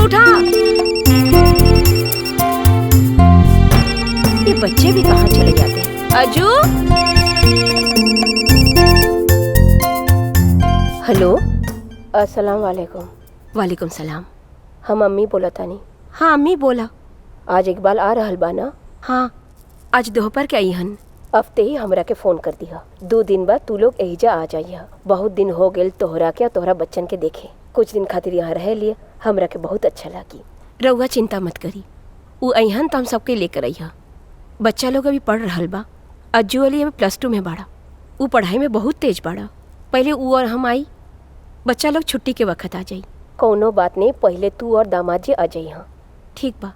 उठा। ये बच्चे भी कहाँ चले जाते हैं? अजू। हेलो, अस्सलाम वालेकुम। वालेकुम सलाम। हम अम्मी बोला तानी। हाँ अम्मी बोला। आज इकबाल आ रहल बा ना? हाँ, आज दोपहर के आई हन। अफ्ते ही हमरा के फोन कर दिया। 2 दिन बाद तू लोग एहिजा आ जाइया। बहुत दिन हो गेल तोहरा के तोहरा बच्चन के देखे। कुछ दिन खातिर यहाँ रह लिए, हमरा के बहुत अच्छा लगी। रउआ चिंता मत करी, उ अहन तो हम सबके लेकर अइहा। बच्चा लोग अभी पढ़ रहल बा। अज्जू अली अभी +2 में बाड़ा। उ पढ़ाई में बहुत तेज बाड़ा। पहले उ और हम आई, बच्चा लोग छुट्टी के वक्त आ जाई। कौनो बात नहीं, पहले तू और दामाद जी आ जाइहा। ठीक बा।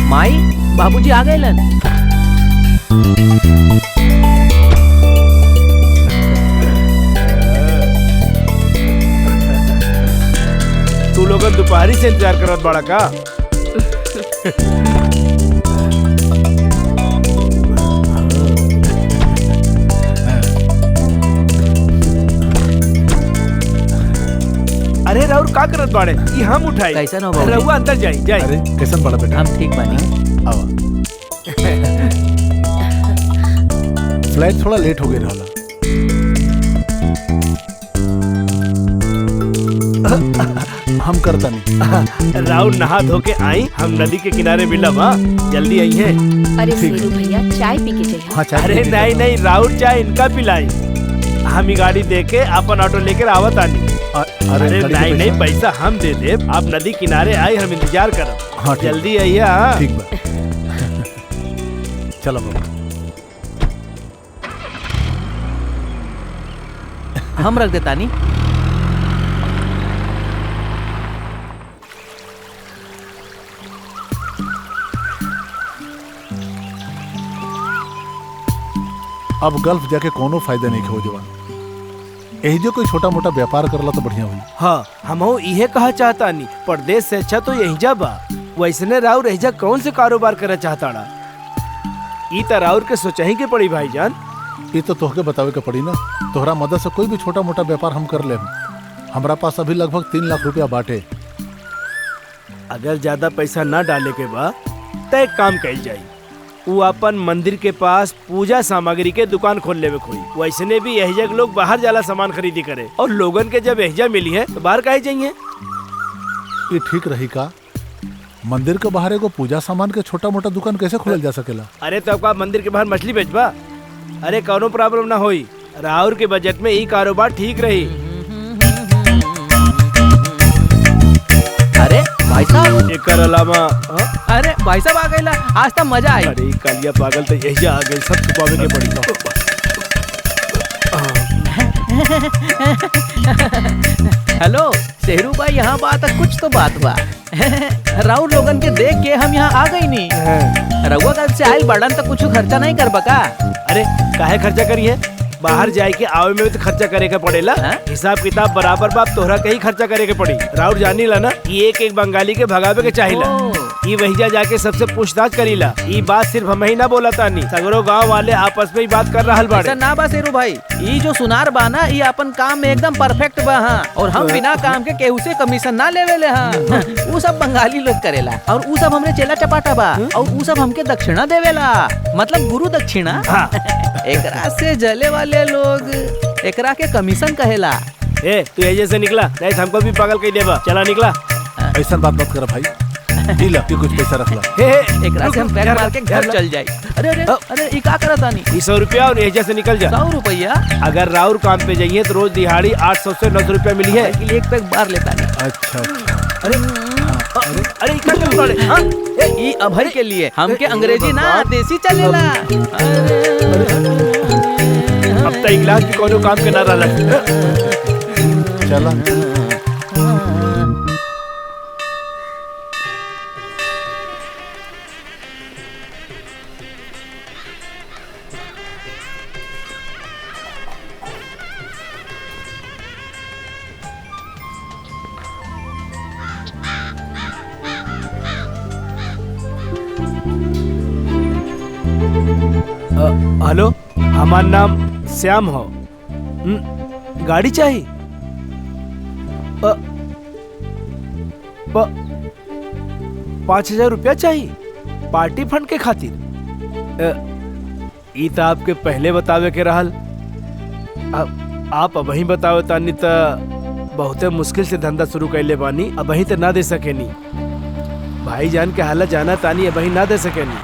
माई, बाबूजी आ गए लन। तू लोगन दोपहरी से इंतजार करत बाड़ा का? अरे राउर का करत बाड़े? ये हम उठाई। कैसन हो बाबूजी? रहुआ अंदर जाई जाई। अरे कैसन बड़ा बेटा? हम ठीक बानी। आवा। फ्लाइट थोड़ा लेट हो गई रहला। हम करता नहीं। राउर नहा धो के आई, हम नदी के किनारे मिलब। हाँ जल्दी आई है। अरे सेरू भैया चाय पी के जाइए। हाँ, चाय अरे पी के नहीं नहीं, राउर चाय इनका पिलाई। हम ही गाड़ी दे के अपन ऑटो लेकर आवत आनी। अरे नहीं नहीं, पैसा हम दे दे। आप नदी किनारे आई, हम इंतजार करब। हाँ, ठीक। जल्दी आइए। हाँ ठीक बा। चलो बाबा। हम रख देता नी। अब गल्फ जाके कोनो फायदा नहीं हो जवान। यही जो कोई छोटा मोटा व्यापार करला तो बढ़िया हुई। हाँ, हम इहे कहा चाहता नहीं, परदेश से अच्छा तो यही जा बा। वैसने राउर यही कौन से कारोबार करे चाहता? ई त राउर के सोचही के पड़ी भाईजान। ये तो तोहके बतावे के पड़ी ना। तोहरा मदद से कोई भी छोटा मोटा व्यापार हम कर ले। हमारा पास अभी लगभग 3 लाख रुपया बाटे। अगर ज्यादा पैसा ना डाले के बा तो एक काम कइल जाई। वो अपन मंदिर के पास पूजा सामग्री के दुकान खोल लेवे कोई। वैसने भी यही लोग बाहर जाला सामान खरीदी करे, और लोगन के जब एहजा मिली है तो बाहर काहे जाइए? ये ठीक रही का? मंदिर के बाहर एगो पूजा सामान के छोटा मोटा दुकान कैसे खोलल जा सकेला? अरे तो आपका मंदिर के बाहर मछली बेचबा? अरे कौनो प्रॉब्लम ना होई। राउर के बजट में ये कारोबार ठीक रही। अरे भाई साहब, एकर अलावा अरे भाई साहब आ गए। आज तो मजा आई। अरे कालिया पागल तो यही आ गई, सब छुपावे के पड़ी। हेलो शेरू भाई, यहाँ बात है, कुछ तो बात हुआ। राउर लोगन के देख के हम यहाँ आ गई नी। रउआ कल से आयल बड़न तो कुछ खर्चा नहीं कर बका? अरे काहे खर्चा करिए? बाहर जाए के आवे में भी तो खर्चा करे के पड़ेला। हिसाब किताब बराबर बाप तोहरा के ही खर्चा करे के पड़ी। राउर जानी ला ना कि एक एक बंगाली के भगावे के चाहिला। ये वहीजा जाके सबसे पूछताछ करीला। ये बात सिर्फ हम ही ना बोला तानी, सगरो गांव वाले आपस में ही बात कर रहल बाड़े। ना बा शेरू भाई, ये जो सुनार बा ना, ये अपन काम में एकदम परफेक्ट बा। हाँ, और हम बिना काम के केहू से कमीशन ना लेवे ले। हाँ, वो सब बंगाली लोग करेला, और वो सब हमरे चेला चपाटा बा, और वो सब हमके दक्षिणा देवेला, मतलब गुरु दक्षिणा। एकरा से जले वाले लोग एकरा के कमीशन कहेला। ए तू एजे से निकला, नहीं हमको भी पागल कह देबा। चला निकला। ऐसा बात मत कर भाई। ढीला कि कुछ पैसा रख ला। एकरा से हम पैर मार के घर चल जाए। अरे अरे अरे, ये का करत तानी? 100 रुपया और एजे से निकल जा। 100 रुपया? अगर राउर काम पे जाइए तो रोज दिहाड़ी 800 से 900 रुपया मिली है। एक पैक बार लेता नहीं। अच्छा। अरे अरे क्या कर रहे? हाँ, ये अभय के लिए हमके अंग्रेजी ना देसी चलेला। अब तक इलाज भी कोनो काम के ना रहा। चला। हमार नाम श्याम हो। गाड़ी चाहिए? 5,000 रुपया चाहिए पार्टी फंड के खातिर। ई तो आपके पहले बतावे के रहल। आप अबही बतावे तानी तो बहुते मुश्किल से धंधा शुरू कैले बानी, अबही तो ना दे सकेनी। भाईजान के हालत जाना तानी, अबही ना दे सकेनी।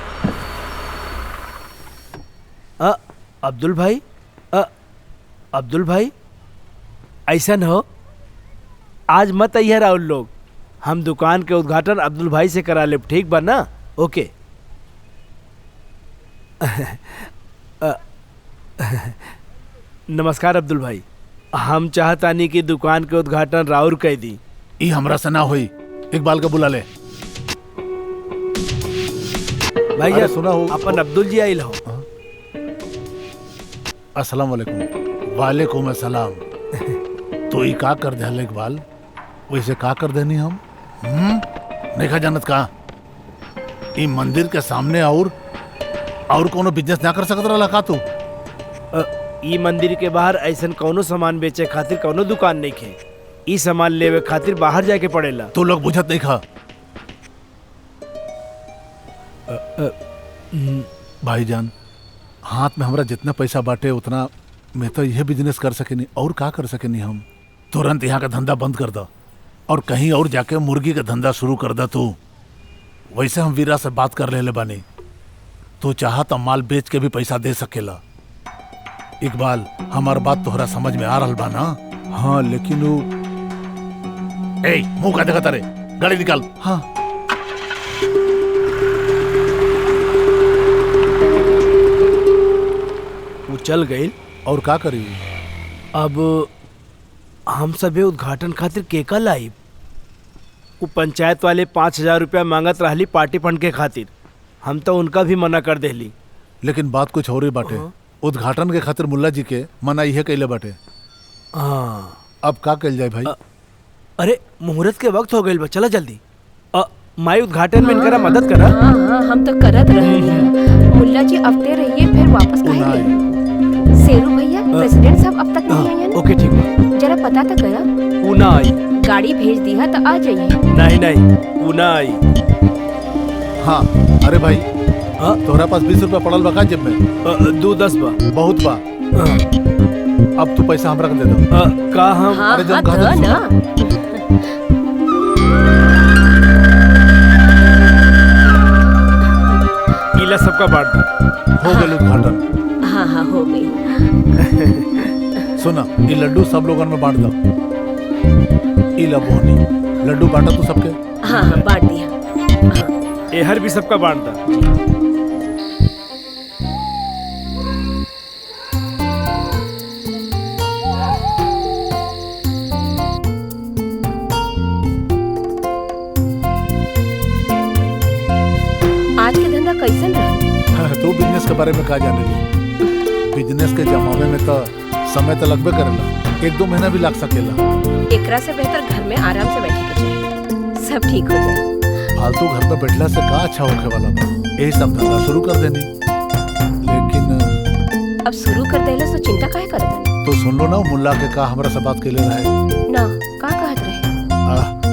अब्दुल भाई, अब्दुल भाई ऐसा न हो, आज मत आइए राहुल लोग। हम दुकान के उद्घाटन अब्दुल भाई से करा ले, ठीक बा ना? ओके। नमस्कार अब्दुल भाई, हम चाहतानी कि दुकान के उद्घाटन राउर कह दी। ई हमरा से ना होई, इकबाल को बुला ले। भाई अरे सुना हो, अपन अब्दुल जी आइल हो। अस्सलाम वालेकुम। वालेकुम अस्सलाम। तो ई का कर दे इकबाल? वैसे का कर देनी हम? देखा जानत का ई मंदिर के सामने और कोनो बिजनेस ना कर सकत रहला का तू? ई मंदिर के बाहर ऐसन कौनो सामान बेचे खातिर कौनो दुकान नहीं खे। ई सामान लेवे खातिर बाहर जाके पड़ेला। तू लोग बुझत नहीं खा। भाईजान, हाथ में हमरा जितना पैसा बाटे उतना मैं तो यह बिजनेस कर सकेनी। और का कर सकेनी हम? तुरंत यहाँ का धंधा बंद कर दो और कहीं और जाके मुर्गी का धंधा शुरू कर दा तू। वैसे हम वीरा से बात कर ले बानी, तू चाह तो माल बेच के भी पैसा दे सकेला। इकबाल, हमार बात तोहरा समझ में आ रहा बा ना? हाँ, लेकिन वो मुंह का देखा तारे, गाड़ी निकाल। हाँ, वो चल गई और का करी? अब हम सभे उद्घाटन खातिर केका लाइब। वो पंचायत वाले 5,000 रुपया मांगत रहली पार्टी फंड के खातिर। हम तो उनका भी मना कर देली। लेकिन बात कुछ और ही बाटे। उद्घाटन के खातिर मुल्ला जी के मना इहे कैले बाटे। हाँ, अब का कल जाए भाई? अरे मुहूर्त के वक्त हो गई बा, चला जल्दी। माई उद्घाटन में इनकरा मदद करा। हाँ, हम तो करत रहे। मुल्ला जी अबते रहिए, फिर वापस खाएंगे। शेरू भैया, प्रेसिडेंट साहब अब तक नहीं आए। ओके ठीक बा। जरा पता तो करा। वो ना आई। गाड़ी भेज दी है तो आ जाइए। नहीं, वो ना आई। हाँ, अरे भाई, तोहरा पास 20 रुपया पड़ल बा का जेब में? 2-10 बा। बहुत बा। अब तू पैसा हमरा के दे दो। का हम? हाँ, अरे जब हाँ, कहा दो ना। इला सबका बांट दो। हो गए उद्घाटन। हाँ, हो गई। सुना, ये लड्डू सब लोगन में बांट दो। इला बोहनी लड्डू बांटा तू सबके। हाँ, बांट दिया। एहर भी सबका बांट दो। आज के धंधा कैसन रहा? तू बिजनेस के बारे में का जाने ली? बिजनेस के जमावे में तो समय तो लगबे करेला, 1-2 महीना भी लग सकेला। एकरा से बेहतर घर में आराम से बैठे के चाहिए, सब ठीक हो जाए। फालतू घर में बैठला से का अच्छा होखे वाला बा? यही सब धंधा शुरू कर देनी। लेकिन अब शुरू कर देले तो चिंता काहे करत है? तो सुन लो ना, मुल्ला के का हमरा से बात कैले रहे ना, का कहत रहे?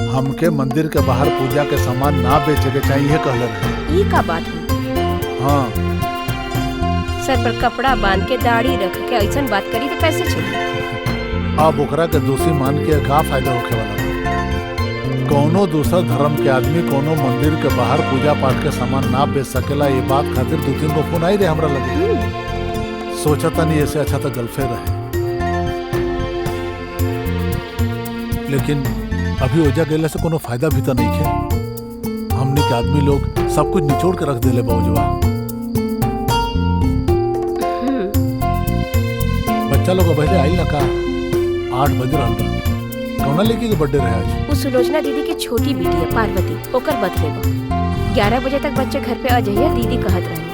हमके मंदिर के बाहर पूजा के सामान ना बेचे के चाहिए कहले रहे। ई का बात हुई? हाँ, सर पर कपड़ा बांध के दाढ़ी रख के ऐसन बात करी तो कैसे चली? अब ओकरा के दोषी मान के का फायदा होखे वाला बा? कोनो दूसरा धर्म के आदमी कोनो मंदिर के बाहर पूजा पाठ के सामान ना बेच सकेला, ये बात खातिर 2-3 गो फोन आई रहे हमरा लगे। सोचा नहीं ऐसे अच्छा तो गल्फे रहे। लेकिन अभी ओजा गेले से कोनो फायदा भी तो नहीं है। हमने के आदमी लोग सब कुछ निचोड़ के रख देले बौजवा। बच्चा लोग पहले आइल ना का 8 बजे रहल बा। कौना लेके के बर्थडे रहे आज? वो सुलोचना दीदी की छोटी बेटी है पार्वती, ओकर बर्थडे बा। 11 बजे तक बच्चे घर पे आ जाइए, दीदी कहत रही।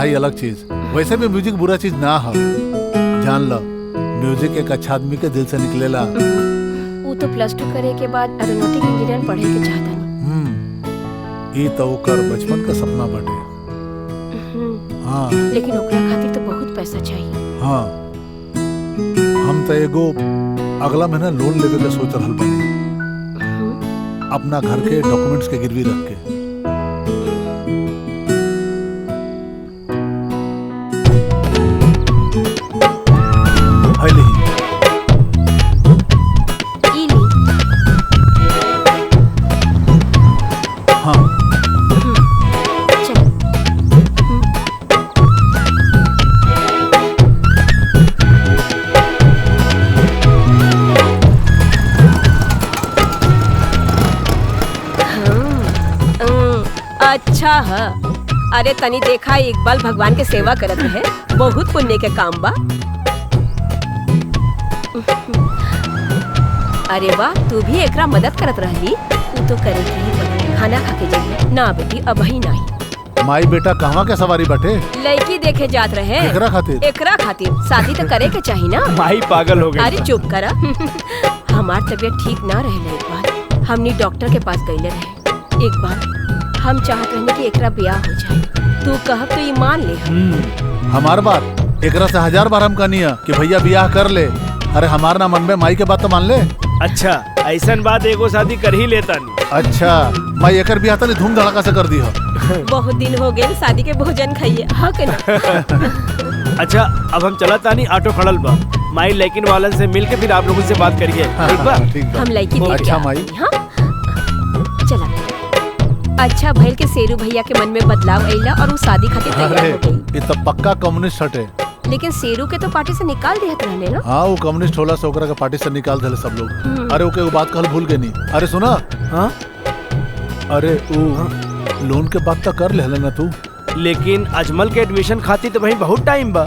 पढ़ाई अलग चीज। वैसे भी म्यूजिक बुरा चीज ना है, जान लो। म्यूजिक एक अच्छा आदमी के दिल से निकलेला। वो तो +2 करे के बाद एरोनॉटिक इंजीनियर पढ़े के चाहता नहीं। ई तो ओकर बचपन का सपना बाटे। हाँ लेकिन ओकरा खातिर तो बहुत पैसा चाहिए। हाँ, हम तो एगो अगला महीना लोन लेवे के सोच रहल बानी, अपना घर के डॉक्यूमेंट्स के गिरवी रख के। हाय ली। ई ली। हाँ चल। अच्छा है। अरे तनी देखा, इकबाल भगवान के सेवा करत है, बहुत पुण्य के काम बा। अरे वाह, तू भी एकरा मदद करत रहली। तू तो करे ही पड़ी। खाना खा के जाइए ना बेटी, अब ही नहीं। माई बेटा कहवा के सवारी बाटे? लड़की देखे जात रहे। एकरा खातिर? एकरा खातिर शादी तो करे के चाहिए ना। माई पागल हो गई। अरे चुप करा। हमार तबीयत ठीक ना रहे। एक बार हमनी डॉक्टर के पास गईले रहे। एक बार हम चाहत रहने कि एकरा ब्याह हो जाए। तू कहब तो ईमान ले। हमार बात एकरा से 1000 बार हम कहनी है कि भैया ब्याह कर ले। अरे हमार ना मन में, माई के बात तो मान ले। अच्छा ऐसा बात एगो शादी कर ही लेता नहीं। अच्छा माई एकर ब्याह तो धूम धड़ाका से कर दी हो। बहुत दिन हो गए शादी के भोजन खाइए। हाँ के ना? अच्छा अब हम चला तानी, ऑटो खड़ल बा। माई लेकिन वालन से मिल के फिर आप लोगों से बात करिए, ठीक बा? ठीक बा। हम लड़की देख अच्छा के माई। आते हैं, हाँ चला। अच्छा भइल के शेरू भैया के मन में बदलाव आइला और वो शादी खातिर तैयार अरे हो गई। ये तो पक्का कम्युनिस्ट हटे। लेकिन शेरू के तो पार्टी से निकाल दिया रहने ना। हाँ वो कम्युनिस्ट होला से ओकरा के पार्टी से निकाल देले सब लोग। अरे ओके वो बात कहल भूल गए नहीं। अरे सुना। हाँ अरे वो लोन के बात तो कर ले ना तू। लेकिन अजमल के एडमिशन खातिर तो भाई बहुत टाइम बा।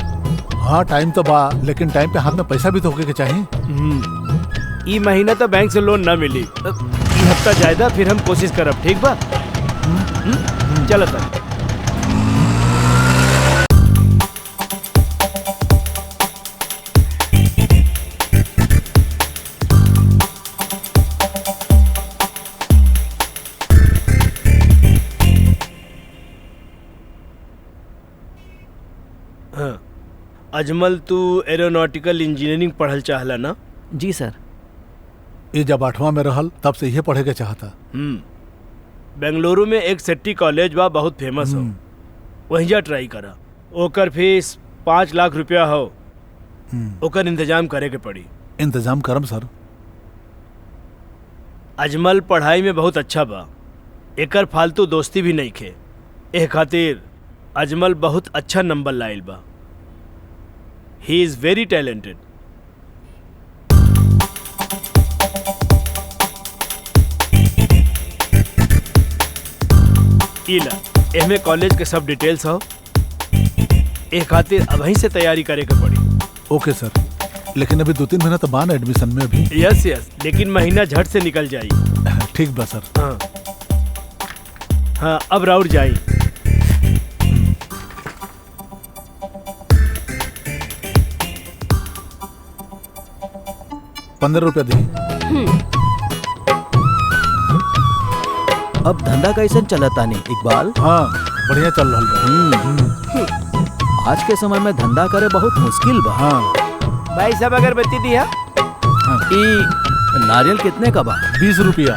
हाँ टाइम तो बा, लेकिन टाइम पे हाथ में पैसा भी तो होके के चाहिए। ई महीना तो बैंक से लोन ना मिली। ई हफ्ता ज्यादा फिर हम कोशिश करब, ठीक बा? चलो तक। हाँ। अजमल तू एरोनॉटिकल इंजीनियरिंग पढ़ल चाहला ना? जी सर। ये जब 8वां में रहल तब से ये पढ़े के चाहता। बेंगलुरु में एक सेट्टी कॉलेज बा, बहुत फेमस हो। वहीं जा ट्राई करा। ओकर फीस 5 लाख रुपया हो। ओकर इंतजाम करे के पड़ी। इंतजाम करम सर। अजमल पढ़ाई में बहुत अच्छा बा। एकर फालतू दोस्ती भी नहीं खे। एह खातिर अजमल बहुत अच्छा नंबर लाइल बा। He is very talented. इला एहमे कॉलेज के सब डिटेल्स हो। एह खातिर अभी से तैयारी करे के पड़ी। ओके सर, लेकिन अभी 2-3 महीना तो बान एडमिशन में अभी। यस यस, लेकिन महीना झट से निकल जाई। ठीक बा सर। हाँ हाँ, अब राउर जाई। ₹15 दी। अब धंधा कैसे चलता नहीं इकबाल? हाँ बढ़िया चल रहा बा। आज के समय में धंधा करे बहुत मुश्किल बा। हाँ भाई साहब अगरबत्ती दिया। ई नारियल कितने का बा? ₹20।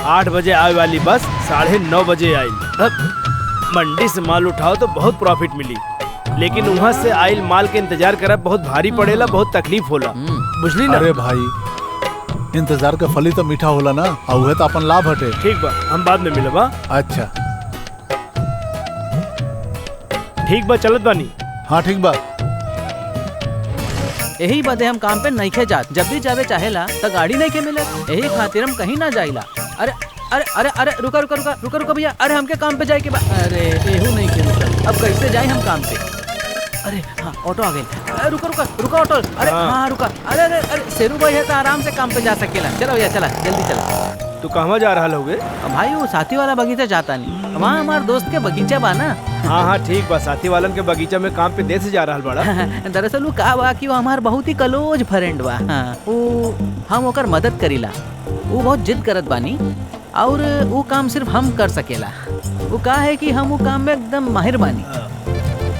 आठ बजे आए वाली बस 9:30 बजे आई। मंडी से माल उठाओ तो बहुत प्रॉफिट मिली, लेकिन वहाँ से आइल माल के इंतजार करब बहुत भारी पड़ेला, बहुत तकलीफ होला। बुझली ना? अरे भाई इंतजार का फल ही तो मीठा होला ना, और वह तो अपन लाभ हटे। ठीक बा, हम बाद में मिलब। अच्छा ठीक बा, चलत बानी। हाँ ठीक बा। यही बदे हम काम पे नहीं खे जात। जब भी जावे चाहेला तो गाड़ी नहीं के मिले, यही खातिर हम कहीं ना जाइला। अरे अरे अरे अरे रुका रुका रुका रुका रुका भैया, अरे हमके काम पे जाए के बा। अरे एहू नहीं के मिलल, अब कैसे जाए हम काम पे? अरे हाँ ऑटो आ गई। रुको रुको रुको ऑटो। अरे हाँ रुका। अरे अरे अरे शेरू भाई है तो आराम से काम पे जा सकेला। चलो भैया चला जल्दी चला। तू कहवा जा रहा होगे? भाई वो साथी वाला बगीचा जाता नहीं, वहाँ हमारे दोस्त के बगीचा बा ना। हाँ हाँ ठीक बा, साथी वालन के बगीचा में काम पे देर से जा रहा बड़ा। दरअसल वो का बा कि वो हमार बहुत ही क्लोज फ्रेंड बा। हाँ, वो हम ओकर मदद करीला। वो बहुत जिद करत बानी और वो काम सिर्फ हम कर सकेला। वो का है कि हम वो काम में एकदम माहिर बानी।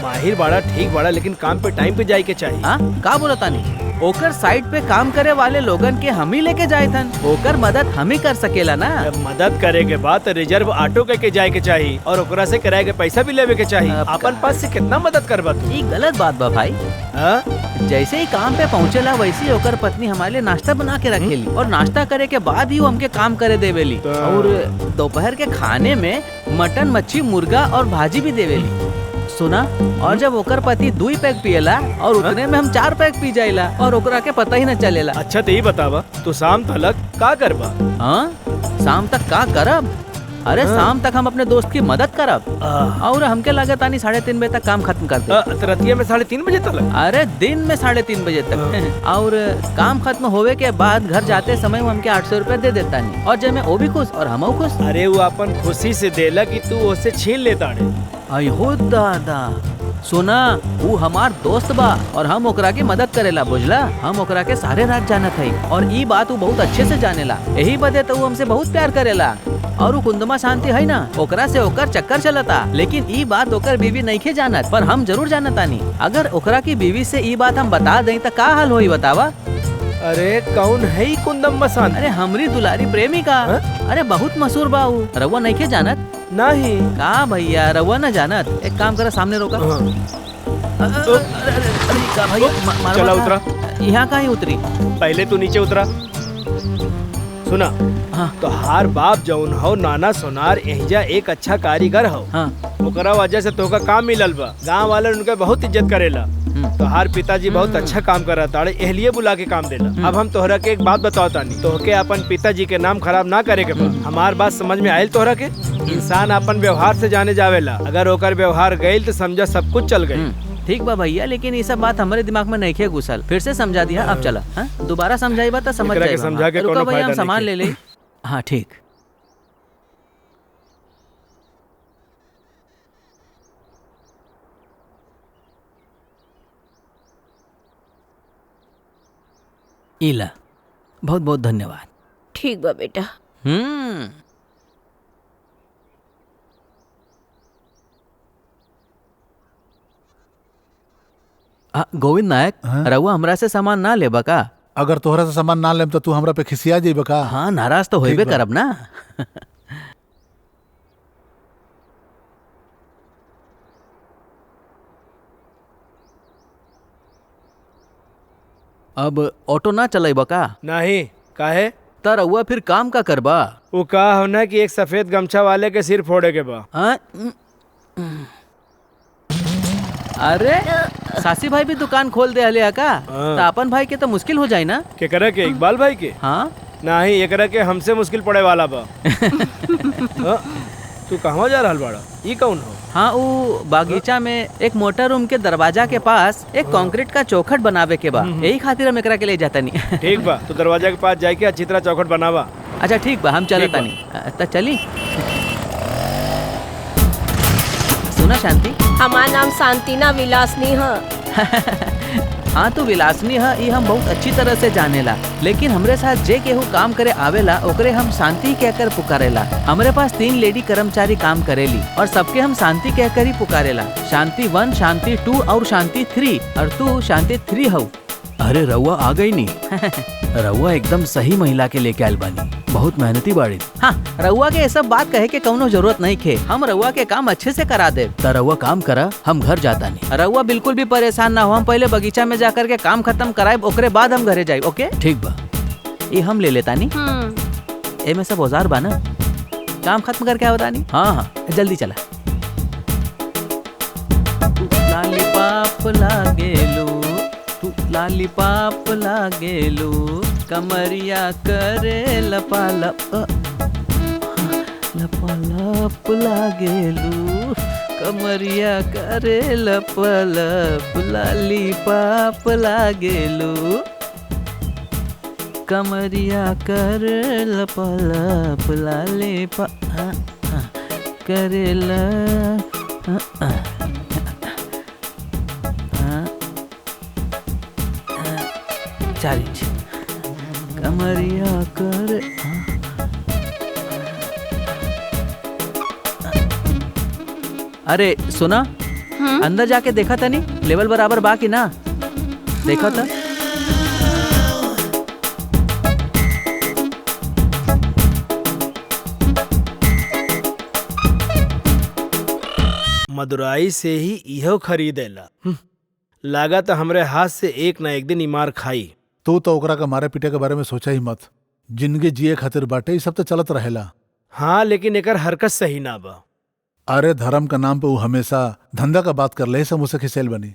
माहिर बाड़ा ठीक बाड़ा, लेकिन काम पे टाइम पे जाए के चाहिए। हाँ का बोला तानी? ओकर साइड पे काम करे वाले लोगन के हम ही लेके जाए थन। ओकर मदद हम ही कर सकेला ना। जब मदद करे के बाद रिजर्व ऑटो के जाए के चाहिए और ओकरा से किराए के पैसा भी लेवे के चाहिए। अपन पास से कितना मदद करबा तू? ये गलत बात बा भाई। जैसे ही काम पे पहुँचेला वैसे ही ओकर पत्नी हमारे लिए नाश्ता बना के रखेली और नाश्ता करे के बाद ही वो हमके काम करे देवेली। और दोपहर के खाने में मटन मच्छी मुर्गा और भाजी भी देवेली। सुना, और जब ओकर पति 2 पैक पिएला और उतने में हम 4 पैक पी जाइला और ओकरा के पता ही न चलेला। अच्छा तो ये बतावा तू शाम तक का करबा? हाँ शाम तक का करब? अरे शाम तक हम अपने दोस्त की मदद करब और हमके लागत आनी 3:30 बजे तक काम खत्म कर दे। रतिया में 3:30 बजे तक? अरे दिन में 3:30 बजे तक। और काम खत्म होवे के बाद घर जाते समय वो हमके 800 रुपए दे देता नहीं और जब मैं वो भी खुश और हम खुश। अरे वो अपन खुशी से देला कि तू उससे छीन लेता। अयो दादा, सुना वो हमार दोस्त बा और हम ओकरा की मदद करेला, बुझला? हम ओकरा के सारे रात जानत है और ई बात वो बहुत अच्छे से जानेला। यही वजह तो वो हमसे बहुत प्यार करेला। और वो कुंदमा शांति है ना, ओकरा से ओकर चक्कर चलता। लेकिन ई बात ओकर बीवी नहीं के जानत, पर हम जरूर जानतानी। अगर ओकरा की बीवी से ई बात हम बता दें तो का हाल होई बतावा? अरे कौन है कुंदम शांति? अरे हमरी दुलारी प्रेमिका। अरे बहुत मशहूर बा वो। रउआ नहीं के जानत? नहीं का भैया रउआ न जानत? एक काम करा, सामने रोका। चला उतरा। यहाँ कहीं उतरी? पहले तू नीचे उतरा। सुना, हाँ। तो हार बाप जौन हो नाना सोनार एहिजा एक अच्छा कारीगर हो। हाँ। ओकरा वजह से तोहका काम मिलल बा। गांव वाले उनके बहुत इज्जत करेला। तो हार पिताजी बहुत अच्छा काम कर रहा एहलिए बुला के काम देला। अब हम तोहरा के एक बात बताओ तानी, तोहके अपन पिताजी के नाम खराब ना करे के बा। हमार बात समझ में आयल तोहरा के? इंसान अपन व्यवहार से जाने जावेला। अगर ओकर व्यवहार गईल तो समझा सब कुछ चल गई। ठीक बा भैया, लेकिन ये सब बात हमारे दिमाग में नहीं खे घुसल। फिर से समझा दिया, अब चला। दोबारा समझाई बात समझ जाएगा। समझा के रुको कोनो भैया, हम फायदा सामान नहीं ले ले। हाँ ठीक। इला, बहुत बहुत धन्यवाद। ठीक बा बेटा। गोविंद नायक, रउआ हमरा से सामान ना लेबा का? अगर तोहरा से सामान ना लेम तो तू हमरा पे खिसिया जेबे का? हाँ नाराज तो होइबे करब ना। अब ऑटो ना चलेबा का? नहीं, काहे? त रउआ फिर काम का करबा? वो का होना कि एक सफेद गमछा वाले के सिर फोड़े के बा। अरे सासी भाई भी दुकान खोल दे हले का? तो अपन भाई के तो मुश्किल हो जाए ना? के करे के इकबाल भाई के? हाँ नहीं, ये करे के हमसे मुश्किल पड़े वाला बा। तू कहाँ जा रहा बाड़ा? ये कौन हो? हाँ वो बागीचा में एक मोटर रूम के दरवाजा के पास एक कंक्रीट का चौखट बनावे के बा। यही खातिर हम एकरा के ले जाता नहीं। ठीक बा, तो दरवाजा के पास जाके अच्छी तरह चौखट बनावा। अच्छा ठीक बा, हम चले तानी। तो चली। सुना शांति, हमार नाम शांतिना विलासनी है। हाँ तो विलासनी है, ये हम बहुत अच्छी तरह से जानेला। लेकिन हमरे साथ जे केहू काम करे आवेला ओकरे हम शांति कहकर पुकारेला। हमरे पास 3 लेडी कर्मचारी काम करेली और सबके हम शांति कहकर ही पुकारेला। शांति 1, शांति 2 और शांति 3। और तू शांति 3 हो। अरे रउआ आ गई नी। रउआ एकदम सही महिला के लेके आयल बानी, बहुत मेहनती बाड़ी। हाँ रउआ के ये सब बात कहे के कौनो जरूरत नहीं खे। हम रउआ के काम अच्छे से करा दे। तो रउआ काम करा, हम घर जाता नहीं। रउआ बिल्कुल भी परेशान ना हो, हम पहले बगीचा में जाकर के काम खत्म कराए, ओकरे बाद हम घरे जाए। ओके ठीक बा, ये हम ले लेता नहीं। ए में सब औजार बा ना, काम खत्म करके आवता नहीं। हाँ हाँ जल्दी चला। लॉलीपॉप लागेलू, तू लॉलीपॉप लागेलू, कमरिया करे लपालप, लपालप लागेलू, कमरिया करे लप लप लाली पाप लागेलू कमरिया कर लप लप लाली पा करेला चार इंच कमरिया कर अरे सुना अंदर जाके देखा था नहीं लेवल बराबर बा कि ना देखा था मदुराई से ही इहो खरीदेला। लागत हमरे हाथ से एक ना एक दिन इमार खाई। तू तो ओकरा का मारे पीटे के बारे में सोचा ही मत। जिंदगी जिए खातिर बाटे, सब तो चलत रहेला। हाँ, लेकिन एकर हरकत सही ना बा। अरे धर्म का नाम पे वो हमेशा धंधा का बात कर ले, सब उसे खिसेल बनी।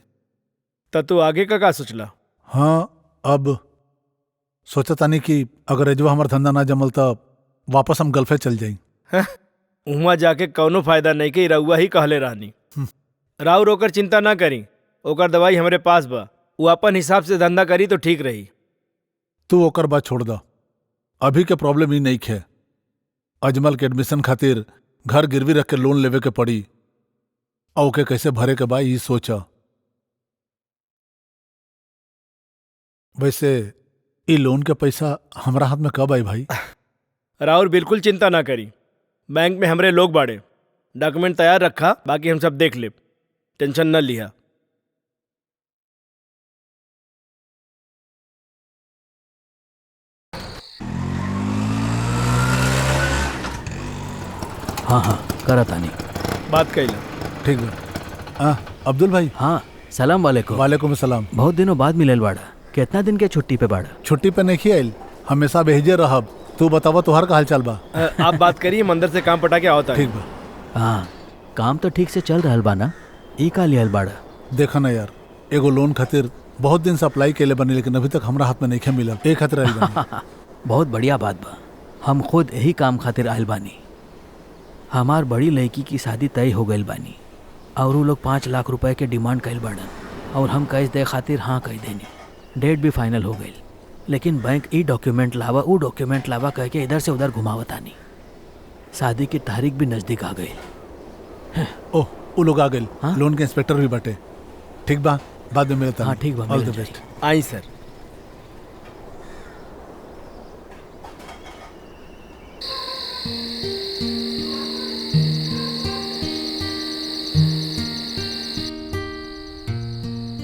तू आगे का सोचला? हाँ, अब सोचा तानी कि अगर एजवा हमार धंधा ना जमल तो वापस हम गल्फे चल जाई। उहाँ जाके कौनो फायदा नहीं के रउआ ही कहले रहनी। राव रोकर चिंता ना करी, ओकर दवाई हमरे पास बा। वो अपन हिसाब से धंधा करी तो ठीक रही। तू ओकर बात छोड़ दा। अभी के प्रॉब्लम ही नहीं है। अजमल के एडमिशन खातिर घर गिरवी रख के लोन लेवे के पड़ी, और के कैसे भरे के बा ये सोचा। वैसे ये लोन के पैसा हमरा हाथ में कब आई भाई? राउर बिल्कुल चिंता ना करी, बैंक में हमरे लोग बाड़े। डॉक्यूमेंट तैयार रखा, बाकी हम सब देख ले, टेंशन न लिया। हाँ हाँ करा तानी बात कैला। ठीक है। अब्दुल भाई। हाँ सलाम वालेकुम। वालेकुम सलाम। बहुत दिनों बाद मिलल बाड़ा। कितना दिन के छुट्टी पे बाड़ा? छुट्टी पे नहीं आयल, हमेशा भेजे रहब। तू बतावा तुहार का हाल चाल बा? आप बात करिए, मंदिर से काम पटा के आओ। ठीक बा। हाँ काम तो ठीक से चल रहा बा ना? ई का लियल बाड़ा? देखा ना यार, एगो लोन खातिर बहुत दिन से अप्लाई केले बनी, लेकिन अभी तक हमरा हाथ में नहीं मिलल। एक खातिर आइल बानी। बहुत बढ़िया बात बा। हम खुद यही काम खातिर आयल बानी। हमार बड़ी लड़की की शादी तय हो गई बानी, और वो लोग 5 लाख रुपए के डिमांड कैल बाड़न, और हम कैश दे खातिर हाँ कह देनी। डेट भी फाइनल हो गई, लेकिन बैंक ई डॉक्यूमेंट लावा वो डॉक्यूमेंट लावा कह के इधर से उधर घुमावतानी। शादी की तारीख भी नज़दीक आ गई। ओह, वो लोग आ गए। हाँ? लोन के इंस्पेक्टर भी बाटे। ठीक बा, बाद में मिलता। हाँ ठीक बा, ऑल द मिलल बेस्ट। जाई। आई सर।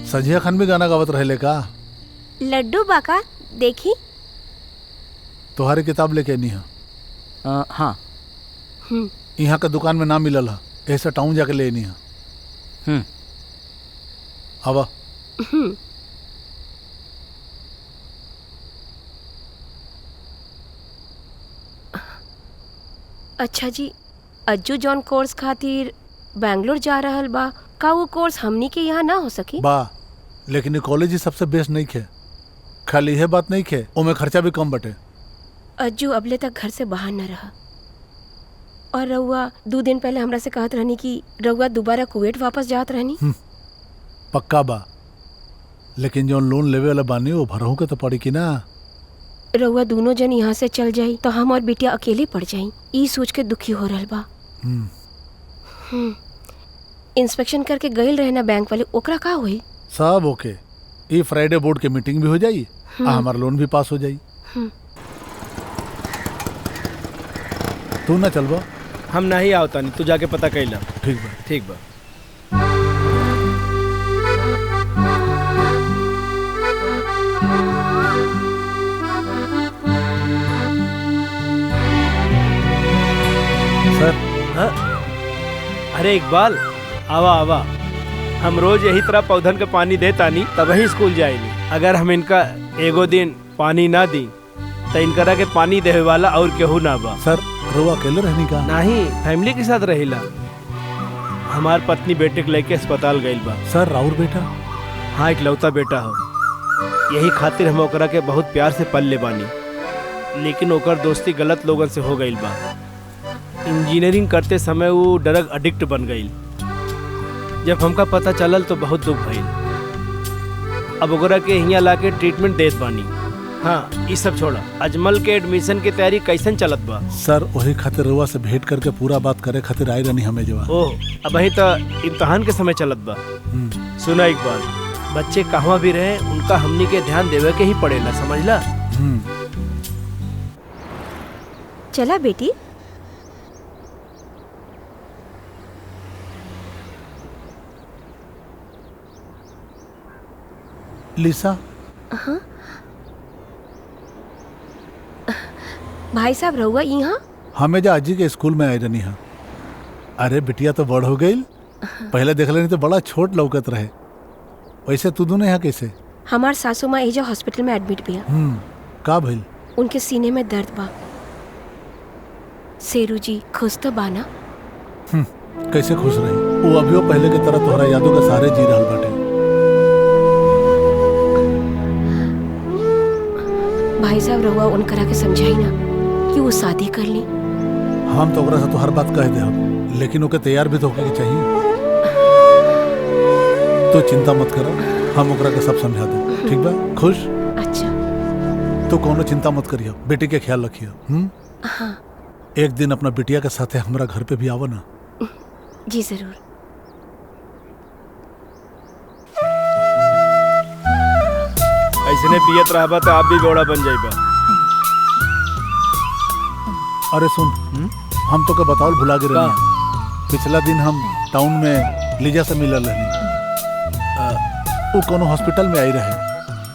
सजिया खान भी गाना गावत रहेले का? लड्डू बाका देखी। तुम्हारी किताब लेके नहीं है? हाँ। यहाँ का दुकान में ना मिलल है, ऐसा टाउन जाके ले नहीं है। आवा। अच्छा जी, अज्जू जॉन कोर्स खातिर बैंगलोर जा रहल बा, का वो कोर्स हमनी के यहाँ ना हो सकी? बा, लेकिन ये कॉलेज ही सबसे बेस्ट नहीं खे। खाली यह बात नहीं खे, ओमे खर्चा भी कम बटे। अज्जू अबले तक घर से बाहर न रहा, और रउआ 2 दिन पहले हमरा से कहत रहनी कि रउआ दोबारा कुवैत वापस जात रहनी। पक्का बा, लेकिन जो लोन लेवे वाला बानी वो भरहू के तो पड़ी कि ना। रउआ दोनों जन यहाँ से चल जाई तो हम और बिटिया अकेले पड़ जाई, ई सोच के दुखी हो रहल बा। इंस्पेक्शन करके गईल रहे ना बैंक वाले, ओकरा का हुई? सब ओके। ये फ्राइडे बोर्ड के मीटिंग भी हो जाई, हमारा लोन भी पास हो जाई। तू ना चलबा? हम नहीं आवता नहीं, तू जाके पता कैला। ठीक बा। ठीक बा। सर। हाँ? अरे इकबाल, आवा आवा। हम रोज यही तरह पौधन के पानी देता नहीं, तब ही स्कूल जाएनी। अगर हम इनका एगो दिन पानी ना दी तो इनकरा के पानी देवे वाला और केहू ना बा। सर रुआ अकेले रहनी का? नहीं, फैमिली के साथ रहिला। हमार पत्नी बेटे के लेके अस्पताल गइल बा। सर राउर बेटा? हाँ, इकलौता बेटा हो। यही खातिर हम ओकरा के बहुत प्यार से पल ले बानी, लेकिन ओकर दोस्ती गलत लोगन से हो गइल बा। इंजीनियरिंग करते समय वो ड्रग एडिक्ट बन गई। जब हमका पता चलल तो बहुत दुख भइल। अब ओकरा के यहाँ लाके ट्रीटमेंट देत बानी। हाँ ये सब छोड़ा, अजमल के एडमिशन की तैयारी कैसन चलत बा? सर वही खातिर रउआ से भेंट करके पूरा बात करे खातिर आई रहनी हमें जवा। ओह अब वही तो इम्तहान के समय चलत बा। सुना एक बात, बच्चे कहाँ भी रहे उनका हमनी के ध्यान देवे के ही पड़ेला, समझला? चला बेटी। लिसा, हाँ भाई साहब रहुआ यहाँ? हमें जा अजी के स्कूल में आई रहनी है। अरे बिटिया तो बड़ हो गई, पहले देख लेनी तो बड़ा छोट लौकत रहे। वैसे तू दोनों यहाँ कैसे? हमार सासू माँ एजा हॉस्पिटल में एडमिट बिया। का भइल? उनके सीने में दर्द बा। सेरू जी खुश तो बाना? कैसे खुश रही? वो अभी पहले की तरह तोहरा यादों के सहारे जी रहल बाटे। भाई साहब रहुआ उनकरा के समझाई ना कि वो शादी कर ली। हम तो ओकरा से तो हर बात कह दे, लेकिन ओके तैयार भी तो होके के चाहिए। तो चिंता मत करो, हम ओकरा के सब समझा दे। ठीक बा? खुश? अच्छा। तो कोनो चिंता मत करियो, बेटी के ख्याल रखियो। हाँ। एक दिन अपना बिटिया के साथे हमारा घर पे भी आओ ना। जी जरूर। ऐसने पियत रहबा तो आप भी बेवड़ा बन जाइबा। अरे सुन, हम तो के बताओ भुला गिरे नहीं। पिछला दिन हम टाउन में लीजा से मिलल रहनी। वो कोनो हॉस्पिटल में आई रहे।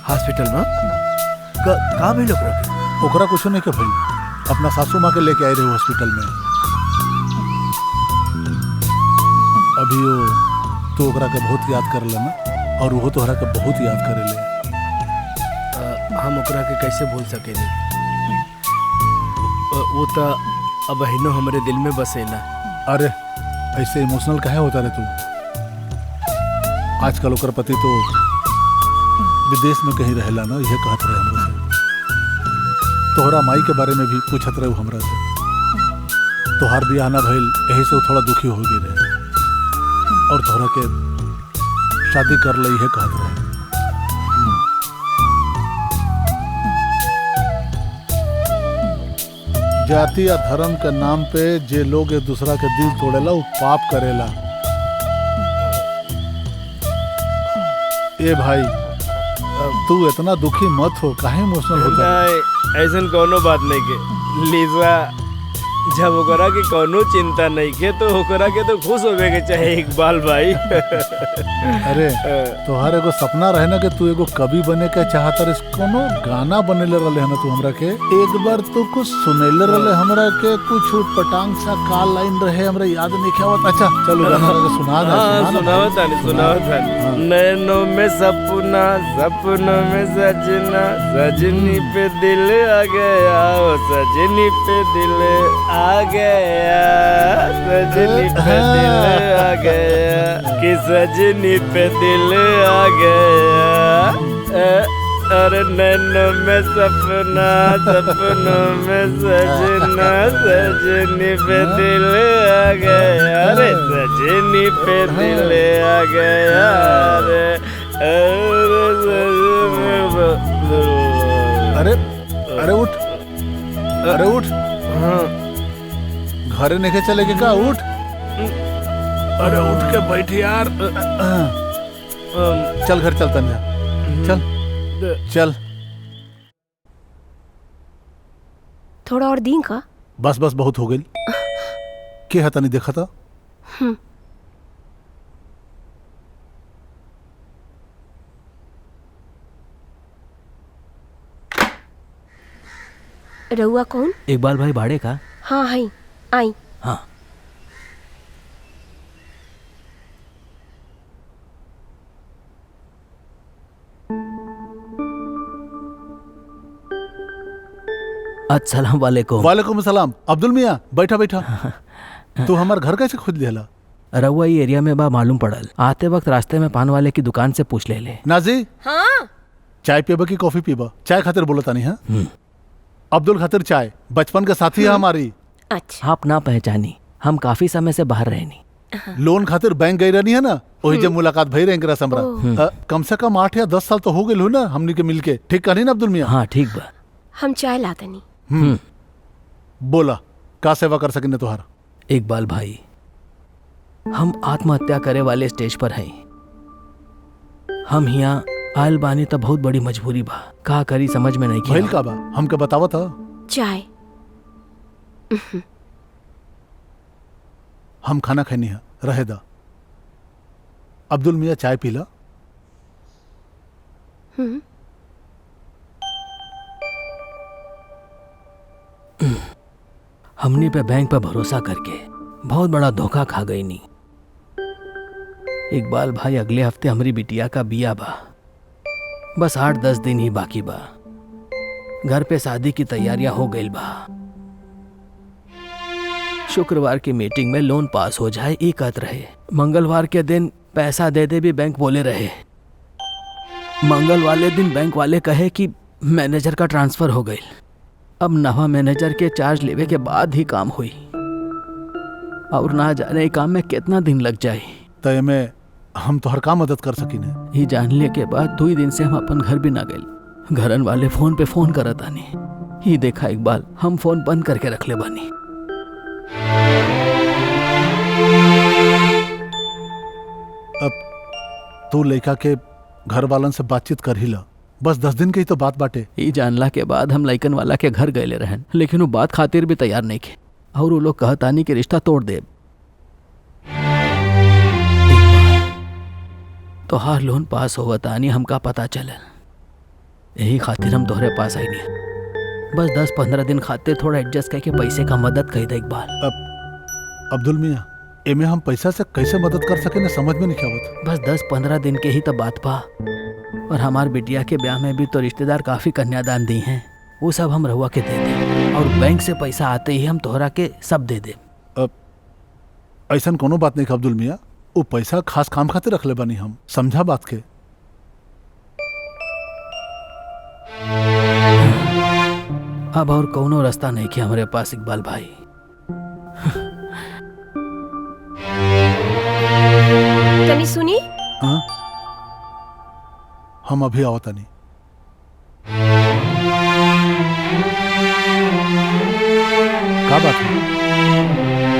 हॉस्पिटल में का भी लोग रखे? ओकरा कुछ नहीं के भाई, अपना सासू माँ के लेके आई रहे हॉस्पिटल में। अभी वो तो ओकरा के बहुत याद कर लेना, और वो तोहरा के बहुत याद करे ले। हम ओकरा के कैसे भूल सकेनी? वो तो अब हिनो हमारे दिल में बसेला। अरे ऐसे इमोशनल काहे होता रे तू? आजकल ओकर पति तो विदेश में कहीं रहेला ना, यह कहत रहे हमरा से। तोहरा माई के बारे में भी पूछत रहे हमरा से। तोहार बियाह ना भइल, यही से वो थोड़ा दुखी हो गई रहे, और तोहरा के शादी कर ले यह कहत रहे। जाति या धर्म के नाम पे जे लोग एक दूसरा के दिल तोड़ेला वो पाप करेला। ए भाई, तू इतना दुखी मत हो, काहे इमोशनल होता है? नहीं, ऐसन कोनो बात नहीं के लीजा। जब ओकरा के कोनो चिंता नहीं के तो ओकरा के तो खुश होवे के चाहे इकबाल भाई। अरे तोहार एगो सपना रहे ना कि तू एगो कवि बने के चाहता रे। कोनो गाना बनेले रहले है ना तू हमरा के। एक बार तू कुछ सुनेले रहले हमरा के, कुछ उटपटांग सा का लाइन रहे, हमरा याद नहीं आवत। अच्छा चलो गाना के सुना दे। सुनावत नैनों में सपना, सपनों में सजना, सजनी पे दिल आ गया, ओ सजनी पे दिल आ गया, सजनी पे दिल आ गया, कि सजनी पे दिल आ गया। अरे नैनों में सपना, सपनों में सजना, सजनी पे दिल आ गया, अरे सजनी पे दिल आ गया, अरे अरे उठ, अरे उठ। घरे नहीं चले के का? उठ। अरे उठ के बैठ यार। चल घर चल तन्या, चल चल। थोड़ा और दिन का? बस बस बहुत हो गई। के हता नहीं देखा था? रहुआ कौन? इकबाल भाई भाड़े का? हाँ है, आई। हाँ। अस्सलाम वालेकुम। वालेकुम सलाम। अब्दुल मियाँ बैठा बैठा। तू हमार घर कैसे खोज लिया? रहुआ ये एरिया में बा मालूम पड़ल। आते वक्त रास्ते में पान वाले की दुकान से पूछ ले ले। नाजी, हाँ चाय पीबा की कॉफी पीबा? चाय खातिर बोलता नहीं है। अब्दुल खातिर चाय, बचपन के साथी है हमारी। अच्छा। आप ना पहचानी, हम काफी समय से बाहर रहे नहीं। लोन खातिर बैंक गई रहनी है ना, वही जब मुलाकात भई रहे हमरा। कम से कम 8 या 10 साल तो हो गए हो ना हमनी के मिलके। ठीक कहनी ना अब्दुल मियाँ? हाँ ठीक बा। हम चाय लातनी। बोला का सेवा कर सकिने तुहार? इकबाल भाई, हम आत्महत्या करे वाले स्टेज पर हैं। हम यहाँ आयल बानी तो बहुत बड़ी मजबूरी बा। का करी समझ में नहीं भइल का बा हमके बतावत ह। चाय। हम खाना खैनी है, रहे दा। अब्दुल मियाँ चाय पीला। हमने पे बैंक पे भरोसा करके बहुत बड़ा धोखा खा गई नी। इकबाल भाई, अगले हफ्ते हमारी बिटिया का बिया बा। बस 8-10 दिन ही बाकी बा। घर पे शादी की तैयारियां हो गई बा। शुक्रवार की मीटिंग में लोन पास हो जाए ये कहत रहे। मंगलवार के दिन पैसा दे दे भी बैंक बोले रहे। मंगल वाले दिन बैंक वाले कहे कि मैनेजर का ट्रांसफर हो गई। अब नवा मैनेजर के चार्ज लेवे के बाद ही काम हुई और ना जाने काम में कितना दिन लग जाए। तय में हम तो हर काम मदद कर सकीने। ये जानने के बाद 2 दिन से हम अपन घर भी ना गए। घरन वाले फोन पे फोन करत आनी। ये देखा इकबाल, हम फोन बंद करके रख ले बानी। अब तू लड़का के घर वालन से बातचीत कर ही ला। बस 10 दिन के ही तो बात बाटे। ये जानला के बाद हम लइकन वाला के घर गए रहन, लेकिन वो बात खातिर भी तैयार नहीं थे और वो लोग कहतानी कि रिश्ता तोड़ दे। तो हर लोन पास होगा तानी हमका पता चले। यही खातिर हम तोहरे पास आई नहीं। बस 10-15 दिन खातिर थोड़ा एडजस्ट करके पैसे का मदद कर दे इकबाल। अब्दुल मियाँ, एमे हम पैसा से कैसे मदद कर सके ना समझ में नहीं आवत। बस 10-15 दिन के ही तो बात पा। और हमार बिटिया के ब्याह में भी तो रिश्तेदार काफी कन्यादान दी हैं। वो सब हम रहुआ के दे दे और बैंक से पैसा आते ही हम तोहरा के सब दे दे। ऐसा कोनो बात नहीं अब्दुल मियाँ, वो पैसा खास काम खातिर रख ले बानी हम। समझा बात के? अब और कोनो रास्ता नहीं कि हमारे पास इकबाल भाई। तनी सुनी। हाँ? हम अभी आवता नहीं। का बात है?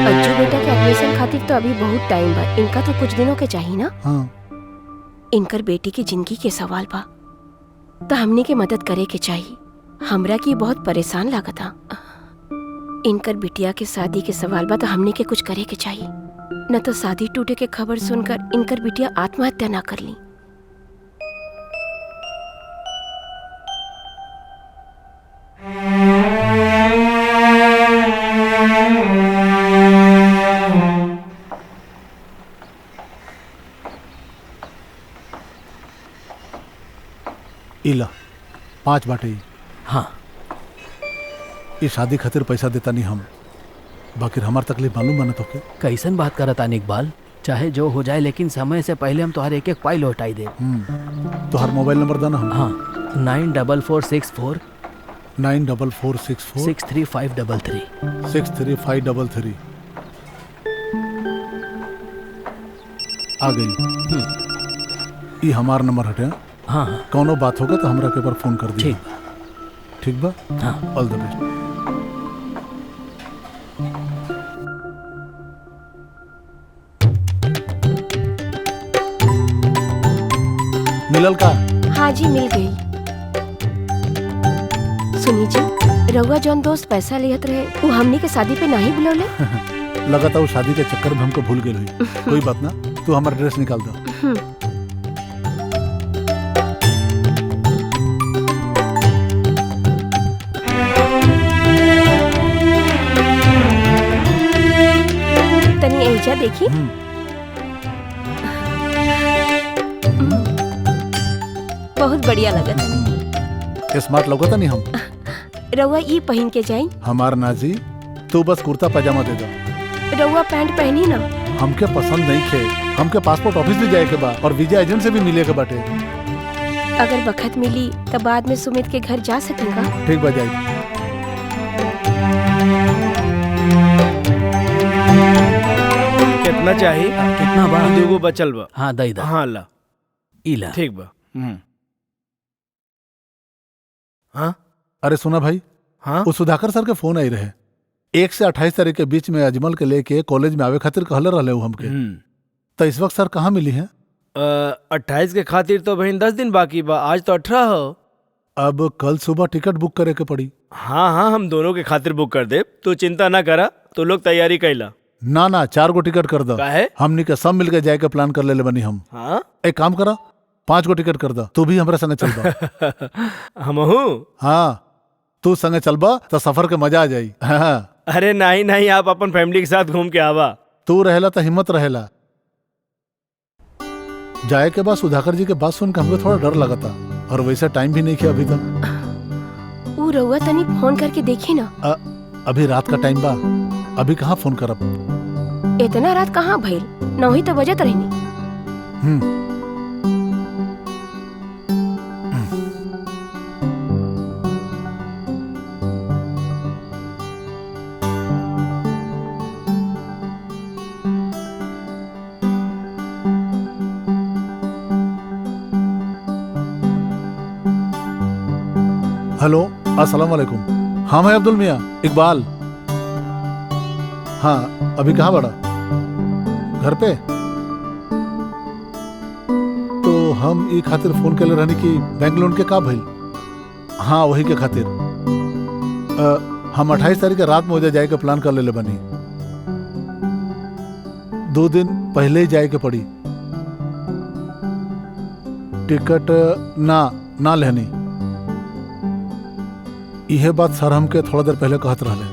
अज्जू बेटा के एडमिशन खातिर तो अभी बहुत टाइम बा। इनका तो कुछ दिनों के चाहिए ना। हाँ। इनकर बेटी की जिंदगी के सवाल बा तो हमने के मदद करे के चाहिए। हमरा की बहुत परेशान लागत था। इनकर बिटिया के शादी के सवाल बा तो हमने के कुछ करे के चाहिए, न तो शादी टूटे के खबर सुनकर इनकर बिटिया आत्महत्या ना कर ली। इला 5 बाटे। हाँ, ये शादी खातिर पैसा देता नहीं हम। बाकी हमार तकलीफ मालूम बना तो के। कैसन बात करता इकबाल? चाहे जो हो जाए लेकिन समय से पहले हम तुम्हारे एक पाई लौटाई दे। तो हर मोबाइल नंबर देना हम। हाँ, 94464 94464 63533 63533 आ गई। ये हमार नंबर हटे। हाँ। कौनो बात होगा तो हमरा के ऊपर फोन कर दिया। ठीक बा। हाँ। ऑल द बेस्ट। मिलल का? हाँ जी, मिल गई। सुनी जी, रउआ जौन दोस्त पैसा लिहत रहे वो हमनी के शादी पे नहीं बुलौले। लगाता वो शादी के चक्कर में हमको भूल गई हुई। कोई बात ना, तू हमारा ड्रेस निकाल दो। तनी एजा देखी। बहुत बढ़िया लगत। स्मार्ट लगता नहीं हम। रउआ ई पहन के जाई। हमार नाजी, तू बस कुर्ता पैजामा दे दो। रउआ पैंट पहनी ना। हमके पसंद नहीं खे। हमके पासपोर्ट ऑफिस भी जाए के बा और वीजा एजेंट से भी मिले के बाटे। अगर बखत मिली तो बाद में सुमित के घर जा सकेगा। ठीक बा, जाए। कितना सोना चाहिए। कितना बा? दूगो बचल बा। हाँ दई दा। हाँ ला। इला। ठीक बा। हाँ अरे सुना भाई, हाँ वो सुधाकर सर के फोन आई रहे। 1 से 28 तारीख के बीच में अजमल के लेके कॉलेज में आवे खातिर कहले रहले उ हमके। तो इस वक्त सर कहाँ मिली हैं? 28 के खातिर तो बहन 10 दिन बाकी बा। आज तो 18 हो। अब कल सुबह टिकट बुक करे के पड़ी। हाँ हाँ, हम दोनों के खातिर बुक कर दे। तू चिंता ना करा, तो लोग तैयारी कैला। ना 4 गो टिकट कर दो। काहे? हमनी के सब मिलके जाए के प्लान कर ले बनी हम। हाँ एक काम करा, 5 गो टिकट कर दो। तू भी हमारे संगे चलबा। हमहू। हाँ, तू संगे चलबा तो सफर के मजा आ जाई। हाँ। अरे नहीं नहीं, आप अपन फैमिली के साथ घूम के आवा। तू रहेला तो हिम्मत रहेला। जाए के बाद सुधाकर जी के बात सुन के हमको थोड़ा डर लगा था, और वैसे टाइम भी नहीं किया अभी तक। ऊ रउआ तनी फोन करके देखी ना। अभी रात का टाइम बा, अभी कहाँ फोन करब। इतना रात कहाँ भइल? 9 ही तो बजत रहनी। हेलो, अस्सलाम वालेकुम। हाँ मैं अब्दुल मियाँ इकबाल। हाँ, अभी कहाँ बड़ा? घर पे? तो हम ई खातिर फोन के लिए रहने की बैंक लोन के का भइल? हाँ वही के खातिर। हम 28 तारीख के रात में उधर जाए के प्लान कर ले बनी। 2 दिन पहले ही जाए के पड़ी। टिकट ना लेनी। यह बात सर हमके थोड़ा देर पहले कहत रहले।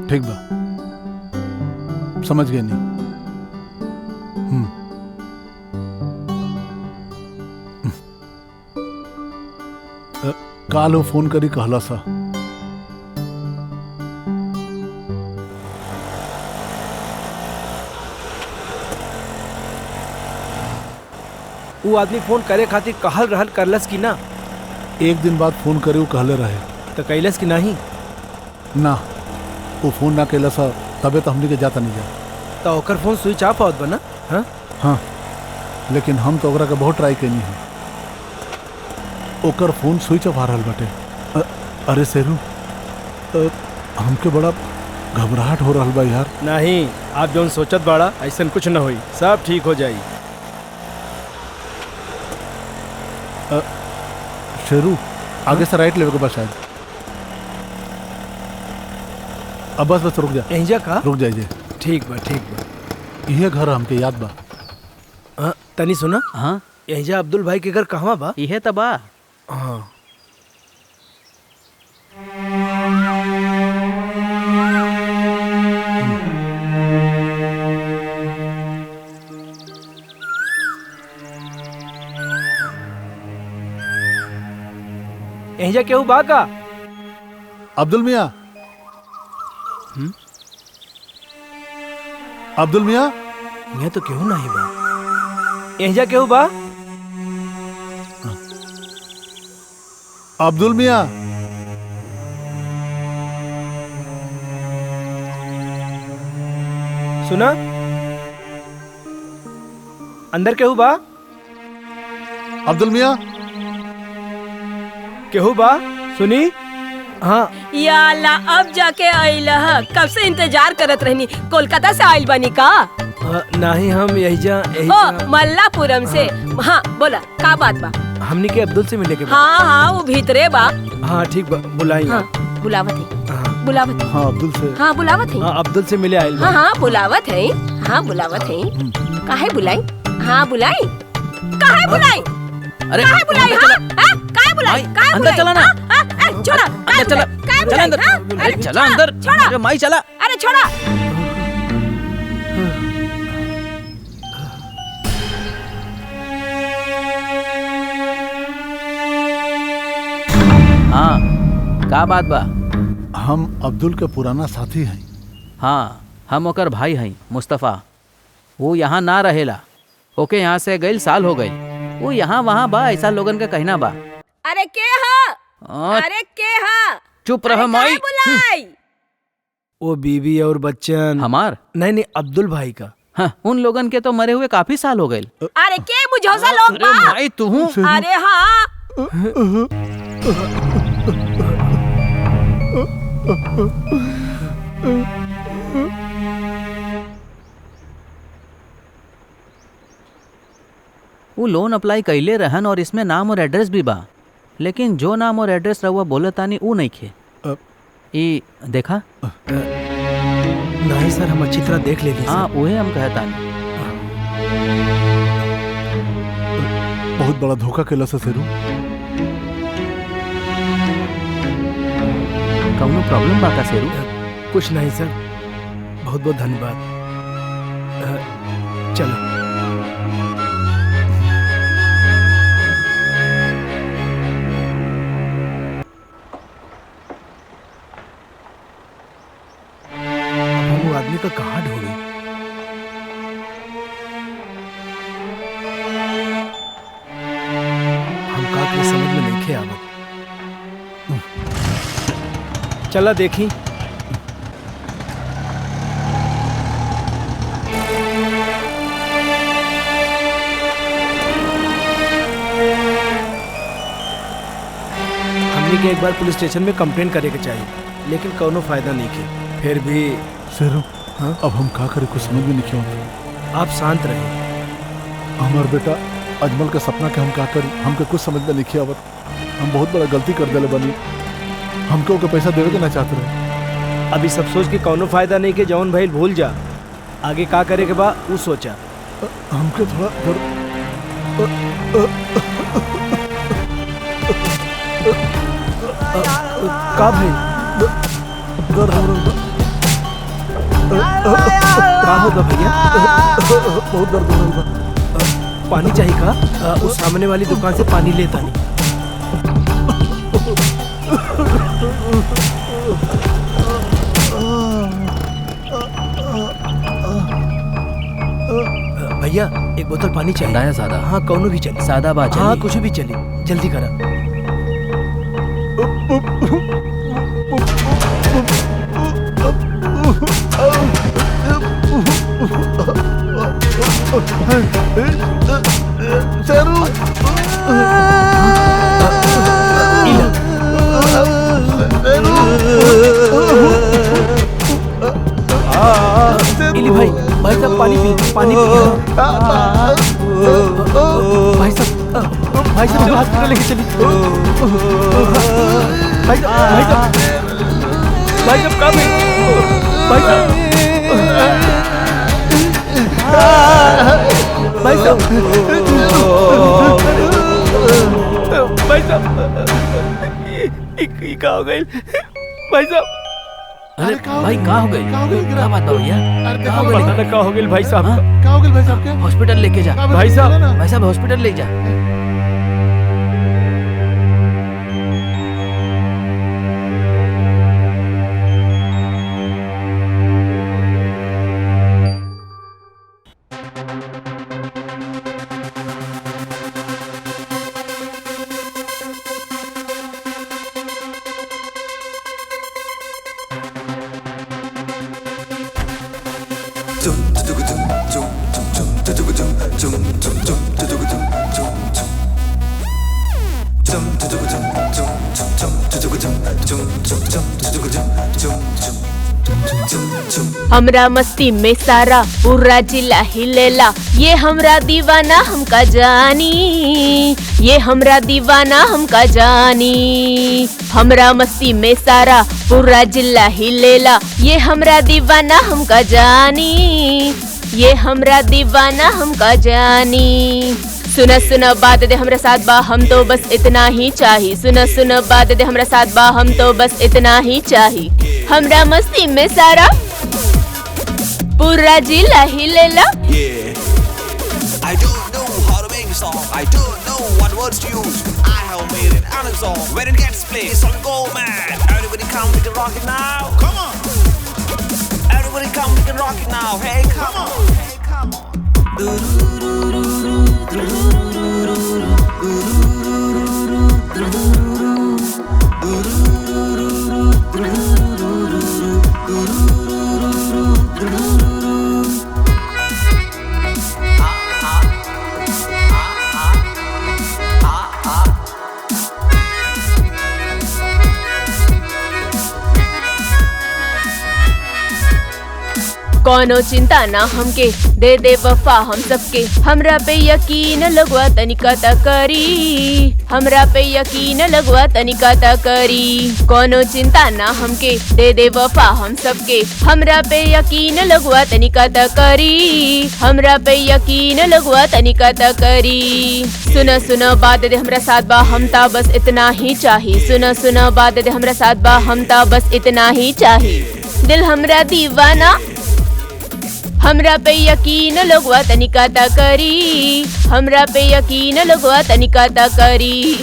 ठीक बा, समझ गए नहीं। काल वो फोन करी कहला सा। वो आदमी फोन करे खातिर कहल रहल करलस की ना? 1 दिन बाद फोन करे वो कहले रहे। तो कैलस की नहीं? ना, वो फोन ना कैला सा, तबे तो हमने के जाता नहीं जा। तो ओकर फोन स्विच ऑफ होत बना। हाँ, लेकिन हम तो ओकरा के बहुत ट्राई कैनी है। ओकर फोन स्विच ऑफ आ रहल बाटे। अरे शेरू, हमके बड़ा घबराहट हो रहल बा यार। नहीं, आप जो सोचत बाड़ा ऐसा कुछ न होई, सब ठीक हो जाई। शेरू, आगे से राइट लेवे के बस शायद। अब बस रुक जा। एहिजा का? रुक जाइए। ठीक बा। यह घर हमके याद बा। तनी सुना। हाँ एहिजा अब्दुल भाई के घर कहवा बा? इहे त बा। हाँ एहिजा केहू बा का? अब्दुल मियाँ। अब्दुल मियाँ। यहाँ तो केहू नहीं बा। एहिजा केहू बा? अब्दुल मियाँ। सुना, अंदर केहू बा? अब्दुल मियाँ। केहू बा? सुनी। हाँ या अल्लाह, अब जाके आइला ह। कब से इंतजार करत रहनी। कोलकाता से आइल बनी का? नहीं, हम एहिजा ओ मल्लापुरम से। हाँ बोला, का बात बा? हमनी के अब्दुल से मिले के बा। हाँ वो भीतरे बा। हाँ ठीक बा, बुलाई। हाँ बुलावत है, बुलावत है। हाँ अब्दुल से। हाँ बुलावत है। हाँ अब्दुल से मिले आइल बा। हाँ बुलावत है। हाँ बुलावत है। काहे बुलाई? हाँ बुलाई। काहे बुलाई? अरे काहे बुलाई? हाँ काहे बुलाई? काहे अंदर बुलाई? चला ना। छोड़ा, अंदर चला। चला अंदर। अरे चला अंदर। अरे माई चला। अरे छोड़ा। हाँ का बात बा? हम अब्दुल के पुराना साथी हैं। हाँ, हम ओकर भाई हैं मुस्तफ़ा। वो यहाँ ना रहेला। ओके यहाँ से गइल साल हो गइल। वो यहाँ वहाँ बा, ऐसा लोगन का कहना बा। अरे के हा? अरे के हा? चुप रह माई। बुलाई। वो बीवी और बच्चन। हमार? नहीं नहीं, अब्दुल भाई का। हाँ, उन लोगन के तो मरे हुए काफी साल हो गए। अरे के मुझे लोग बा? भाई तू? अरे हाँ। वो लोन अप्लाई कैले रहन और इसमें नाम और एड्रेस भी बा, लेकिन जो नाम और एड्रेस रहुआ बोलतानी ऊ नहीं खे। ई देखा? नहीं सर, हम अच्छी तरह देख लेंगे। हाँ, वही हम कहतानी। बहुत बड़ा धोखा केला से शेरू। कौनो प्रॉब्लम बा का शेरू? कुछ नहीं सर, बहुत बहुत धन्यवाद। चलो। आदमी का कहाँ ढूंढे? हम का के समझ में नहीं खे आवत। चला देखी। हमने के एक बार पुलिस स्टेशन में कंप्लेंट करे के चाहिए, लेकिन कोनो फायदा नहीं के। फिर भी शेरू, हाँ? अब हम का करे कुछ समझ में नहीं क्यों आता। आप शांत रहिए। हमार बेटा अजमल का सपना के हम का करी, हमके कुछ समझ में नहीं आवत। हम बहुत बड़ा गलती कर दिले बनी। हमको के पैसा देवे के ना चाहते रहे। अभी सब सोच के कोनो फायदा नहीं के जौन भाई भूल जा। आगे का करे के बा वो सोचा। हमके थोड़ा का भाई का होगा भैया? बहुत दर्द हो रहा है। पानी चाहिए का? उस सामने वाली दुकान से पानी लेता नहीं। भैया एक बोतल पानी चाहिए। नया सादा? हाँ, कौनो भी चले। सादा बात? हाँ, कुछ भी चले, जल्दी करा। इली भाई, भाई साहब पानी पी, पानी पी। भाई साहब हॉस्पिटल लेके चलिए। भाई साहब कहाँ पे? भाई साहब ये क्या हो गई? भाई साहब, अरे भाई कहाँ हो गई? क्या बात है भैया? क्या हो गई भाई साहब? क्या हो गया भाई साहब? क्या हॉस्पिटल लेके जा भाई साहब हॉस्पिटल ले जा। हमरा मस्ती में सारा पूरा जिला हिलेला, ये हमरा दीवाना हमका जानी, ये हमरा दीवाना हमका जानी। हमरा मस्ती में सारा पूरा जिला हिलेला, ये हमरा दीवाना हमका जानी, ये हमरा दीवाना हमका जानी। सुना सुना बात दे हमरा साथ बा, हम तो बस इतना ही चाही। सुना सुना बात दे हमरा साथ बा, हम तो बस इतना ही चाही। हमरा मस्ती में सारा पूरा जिला हिलेला। I don't know how to make a song. I don't know what words to use. I have made it on a song. When it gets played, it's on go mad. Everybody come, we can rock it now. Come on. Everybody come, we can rock it now. Hey, come on. Hey, come on. कोनो चिंता ना हमके, दे दे वफा हम सबके। हमरा पे यकीन लगवा तनिका ता करी, हमरा पे यकीन लगवा तनिका ता करी। कोनो चिंता ना हमके, दे दे वफा हम सबके। हमरा पे यकीन लगवा तनिका ता करी, हमरा पे यकीन लगवा तनिका ता करी। सुना सुना बात दे हमरा साथ बा, हम ता बस इतना ही चाही। सुना सुना बात दे हमरा साथ बा, हम ता बस इतना ही चाही। दिल हमरा दीवाना, हमरा पे यकीन लगवा तनिका ता करी, हमरा पे यकीन लगवा तनिका ता करी।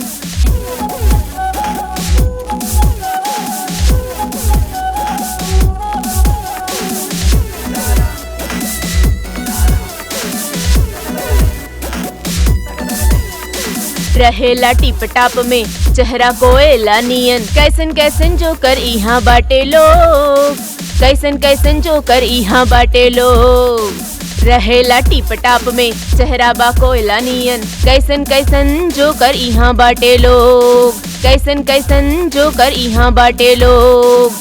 रहेला टिप टाप में चेहरा कोयला नियन, कैसन कैसन जो कर इहाँ बाटे लोग, कैसन कैसन जो कर इहाँ बाटे लोग। रहेला टिप टाप में चेहरा बा कोयला नियन, कैसन कैसन जो कर इहाँ बाटे लोग, कैसन कैसन जो कर इहाँ बाटे लोग।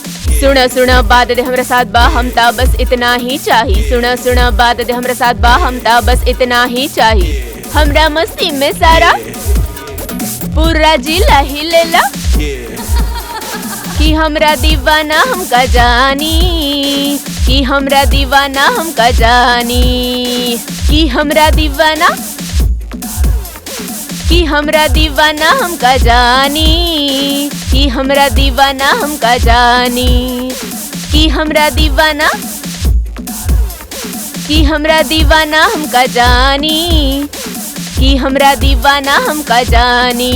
सुना सुना बात दे हमरा साथ बा, हम ता बस इतना ही चाही। सुना सुना बात दे हमरा साथ बा, हम ता बस इतना ही चाही। हमरा मस्ती में सारा पूरा जिला हिलेला, कि हमरा दीवाना हमका जानी, कि हमरा दीवाना हमका जानी, कि हमरा दीवाना, कि हमरा दीवाना हमका जानी, कि हमरा दीवाना हमका जानी, कि हमरा दीवाना, कि हमरा दीवाना हमका जानी, कि हमरा दीवाना हमका जानी।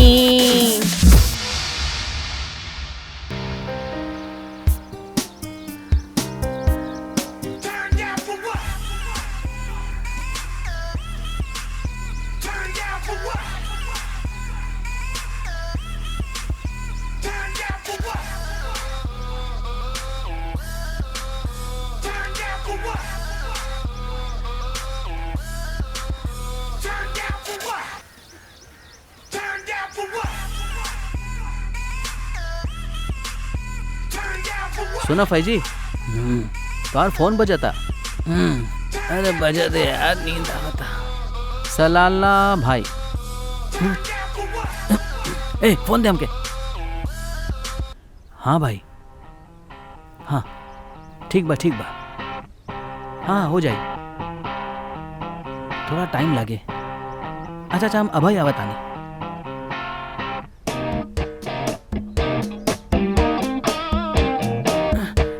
सुना फैजी, तुम्हारा फोन बजाता। अरे बजा दे यार, नींद आता। सलाला भाई, ए फोन दे हमके। हाँ भाई, हाँ ठीक बा ठीक बा, हाँ हो जाए, थोड़ा टाइम लगे। अच्छा अच्छा, हम अभय आवत आनी।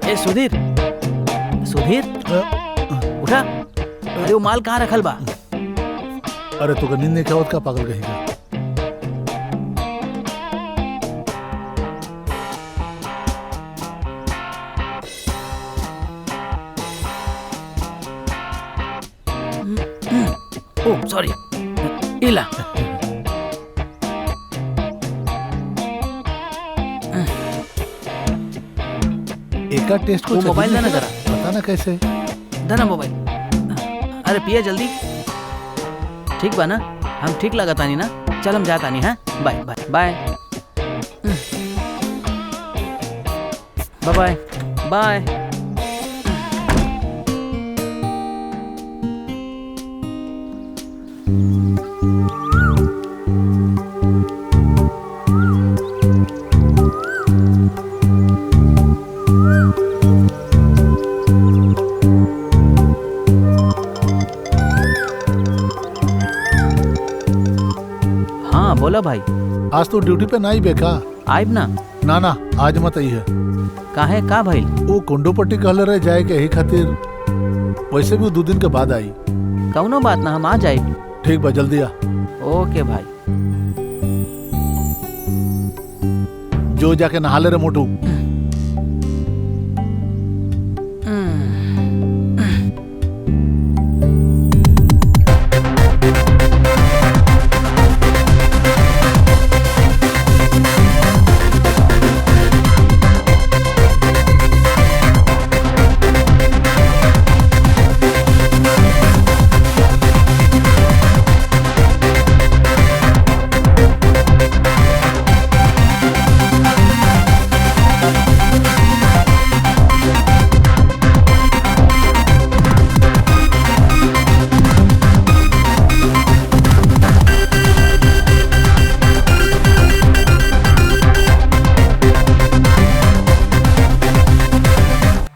ए सुधीर, सुधीर उठा, अरे वो माल कहाँ रखल बा? अरे तो नींद नहीं खावत का पागल कहेगा। ओह सॉरी, इला एका टेस्ट को मोबाइल देना जरा, पता ना कैसे देना मोबाइल। अरे पिया जल्दी, ठीक बा ना? हम ठीक लगा तानी ना? चल हम जाता नहीं। हाँ bye bye bye bye bye. बोला भाई, आज तो ड्यूटी पे नहीं बेका। आइब ना? ना ना आज मत आई है। काहे का भाई? वो कुंडोपट्टी कहले रहे जाए के यही खातिर, वैसे भी 2 दिन के बाद आई। कौनो बात ना, हम आ जाए। ठीक बा, जल्दी आ। ओके भाई। जो जाके नहा ले रे मोटू।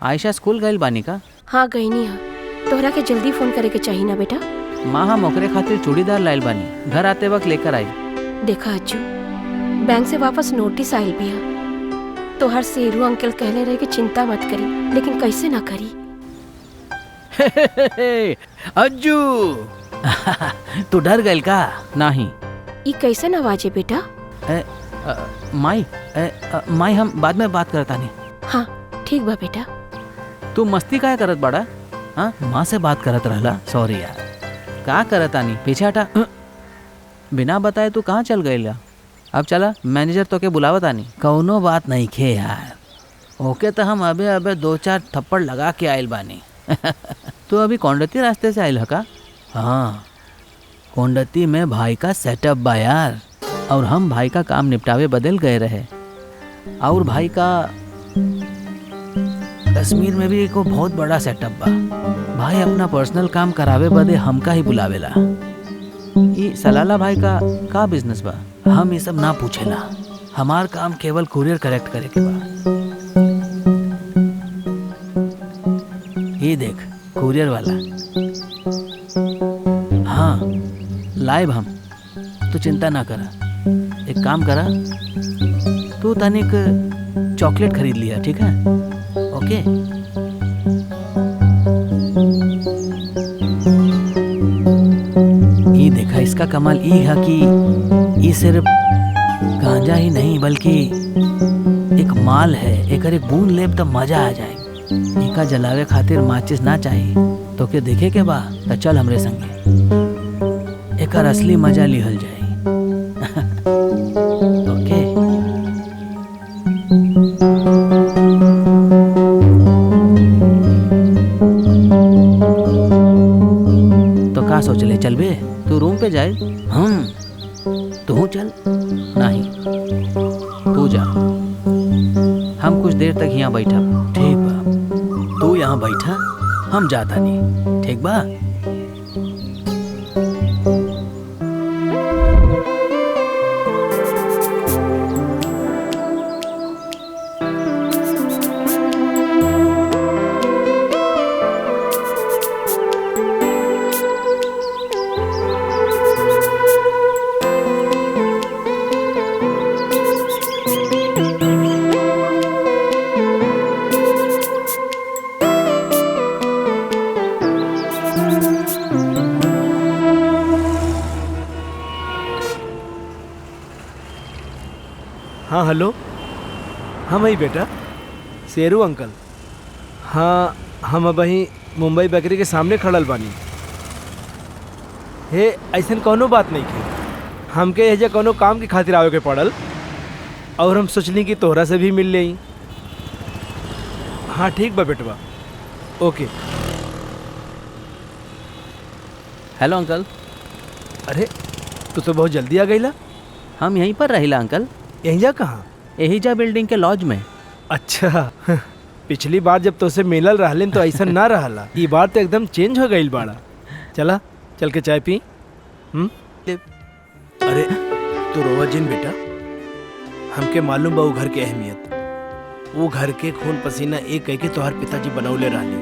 आयशा स्कूल गइल बानी का? हाँ गई नहीं है। तोहरा के जल्दी फोन करे के चाहिए ना बेटा। माँ हम ओकरे खातिर चूड़ीदार लाइल बानी, घर आते वक्त लेकर आई। देखा अज्जू, बैंक से वापस नोटिस आयल भी है। तो हर शेरू अंकल कहले रहे कि चिंता मत करी, लेकिन कैसे ना करी। अज्जू तू डर गइल का? नहीं। ई कैसे आवाज है बेटा? माई हम बाद में बात करता नहीं। हाँ ठीक बा बेटा। तू मस्ती काहे करत बड़ा? हाँ माँ से बात करत रहला। सॉरी यार। का करत आनी? पीछे हटा। बिना बताए तू कहाँ चल गइला? अब चला, मैनेजर तो के बुलावत आनी। कौनो बात नहीं खे यार, ओके तो हम अबे अबे 2-4 थप्पड़ लगा के आयल बानी। तू अभी कोंडती रास्ते से आयल है का? हाँ कोंडती में भाई का सेटअप बा यार, और हम भाई का काम निपटावे बदल गए रहे। और भाई का कश्मीर में भी एको बहुत बड़ा सेटअप बा। भाई अपना पर्सनल काम करावे बदे हमका ही बुलावेला। ये सलाला भाई का बिजनेस बा, हम ये सब ना पूछेला। हमार काम केवल कुरियर करेक्ट करे के बा। ये देख कुरियर वाला। हाँ लाइव हम, तू चिंता ना करा। एक काम करा, तू तनिक चॉकलेट खरीद लिया, ठीक है? ओके। ये देखा, इसका कमाल ये है कि ये सिर्फ गांजा ही नहीं बल्कि एक माल है। एकर एक बूंद लेब तो मजा आ जाए। इका जलावे खातिर माचिस ना चाहिए तो के देखे के बा तो चल हमरे संगे, एकर असली मजा लिहल जाए। ओके। तो का सोच ले, चलबे? तू रूम पे जाए? तू चल। नहीं तू जा, हम कुछ देर तक यहाँ बैठा। ठीक बा, तू यहाँ बैठा, हम जाता नहीं। ठीक बा? हाँ हेलो। हाँ भाई बेटा, शेरू अंकल। हाँ हम अब ही मुंबई बेकरी के सामने खड़ल बानी। हे ऐसन कोनो बात नहीं थी, हमके एजा कोनो काम की खातिर आवे के पड़ल और हम सोचली कि तोहरा से भी मिल लें। हाँ ठीक बा बेटवा, ओके। Hello uncle. अरे तू तो बहुत जल्दी आ गईला। हम यहीं पर रहिला अंकल। यहीं जा कहाँ? एहिजा बिल्डिंग के लॉज में। अच्छा पिछली बार जब तोसे मिलल रहलन तो ऐसा ना रहला, ये बार तो एकदम चेंज हो गई बाड़ा। चला चल के चाय पी। अरे तू रोवा जिन बेटा, हमके मालूम बा वो घर के अहमियत। वो घर के खून पसीना एक कह के तोहार पिताजी बनौले रहली।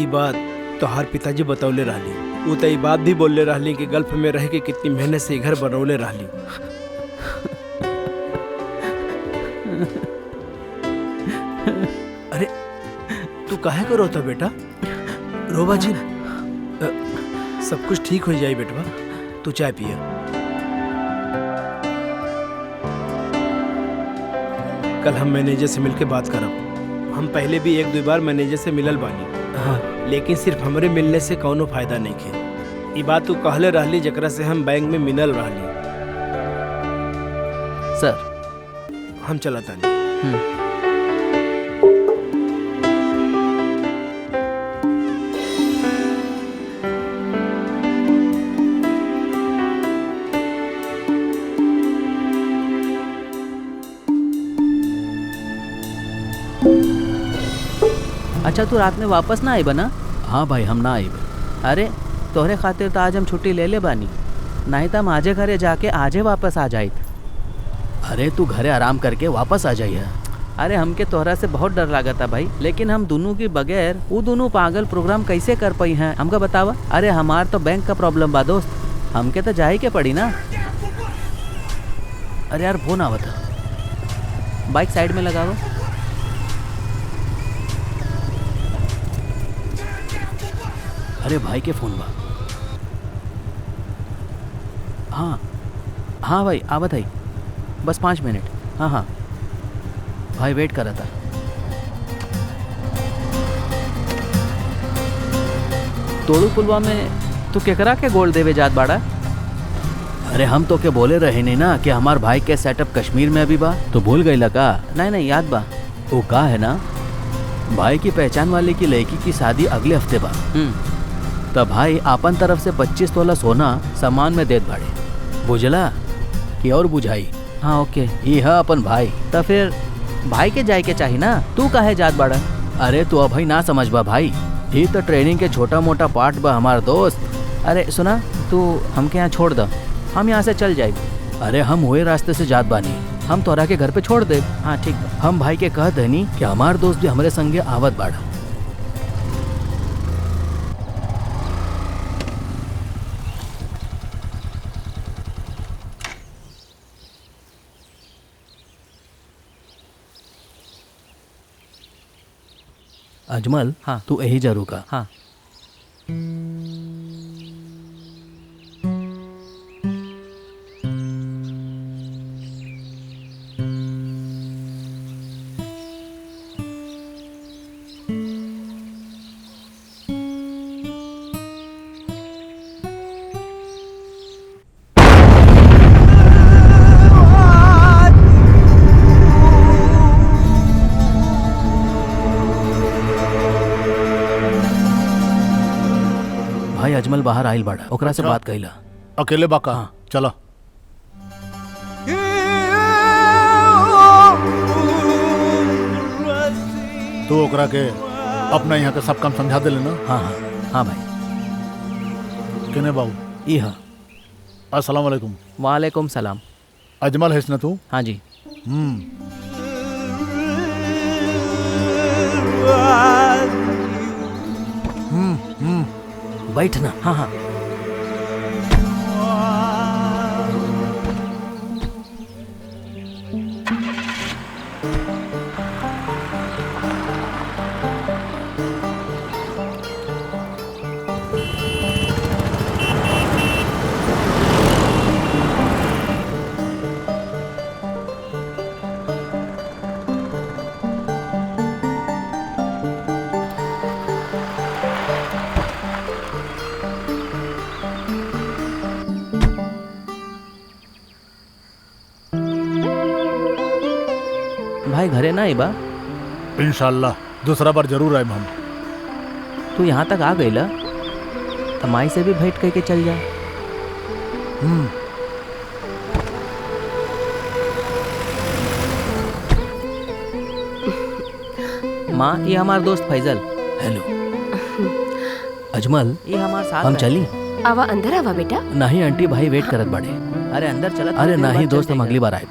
ये बात तोहार पिताजी बतौले रहली। वो तो ये बात भी बोलले रहली कि गल्फ में रह के कितनी मेहनत से घर बनौले रहली। अरे तू काहे को रोता बेटा? रोबा जी, सब कुछ ठीक हो जाए बेटवा, तू चाय पिया। कल हम मैनेजर से मिलके बात करब। हम पहले भी 1-2 बार मैनेजर से मिलल बानी। हाँ लेकिन सिर्फ हमरे मिलने से कौनो फायदा नहीं खे। ये बात तू कहले रहली जकरा से हम बैंक में मिलल रहली। सर हम चला तानी। अच्छा तू रात में वापस ना आई बना? हाँ भाई हम ना आई। अरे तोहरे खातिर तो आज हम छुट्टी ले ले बानी, नहीं तो हम आजे घरे जाके आजे वापस आ जाए। अरे तू घरे आराम करके वापस आ जाइए। अरे हमके तोहरा से बहुत डर लगा था भाई, लेकिन हम दोनों के बगैर वो दोनों पागल प्रोग्राम कैसे कर पाई हैं हमका बतावा। अरे हमार तो बैंक का प्रॉब्लम बा दोस्त, हमके तो जाए के पड़ी ना। अरे यार फोन आवा था, बाइक साइड में लगाओ। अरे भाई के फोन बा। हाँ भाई आवत है, बस 5 मिनट। हाँ भाई वेट कर रहा था। तोड़ू पुलवा में तू केकरा के गोल देवे जात बाड़ा? अरे हम तो के बोले रहे नहीं ना कि हमार भाई के सेटअप कश्मीर में अभी बा, तो भूल गई लगा? नहीं याद बा। वो का है ना, भाई की पहचान वाले की लड़की की शादी अगले हफ्ते बा। तब भाई अपन तरफ से 25 तोला सोना सामान में देत बाड़े, बुझला कि और बुझाई? हाँ ओके, ये है अपन भाई। तो फिर भाई के जाए के चाहिए ना, तू काहे जात बाड़ा? अरे तू अभी ना समझ बा भाई, ये तो ट्रेनिंग के छोटा मोटा पार्ट बा हमार दोस्त। अरे सुना, तू हमके यहाँ छोड़ द, हम यहाँ से चल जाए। अरे हम हुए रास्ते से जात बानी, हम तोरा के घर पे छोड़ दे। हाँ ठीक बा। हम भाई के कह देनी कि हमार दोस्त भी हमारे संगे आवत बाड़ा। अजमल, हाँ तू यही जरूर का। हाँ भाई अजमल बाहर आइल बाड़ा, ओकरा से बात कइला। अकेले बाका? हाँ। चलो। तू ओकरा के अपना यहाँ के सब काम समझा दे लेना। हाँ भाई। किने बाबू? ई हा। अस्सलाम वालेकुम। वालेकुम सलाम। अजमल है ना तू? हाँ जी। बैठना। हाँ भाई घरे ना आई बा? इंशाल्लाह दूसरा बार जरूर आए हम। तू यहाँ तक आ गई ला, तो माई से भी भेंट करके चल जा। माँ ये हमार दोस्त फैजल। हेलो अजमल, ये हमार साथ हम चली। आवा अंदर आवा बेटा। नहीं आंटी, भाई वेट करत बड़े। अरे अंदर चलत। अरे नहीं दोस्त, हम अगली बार आए।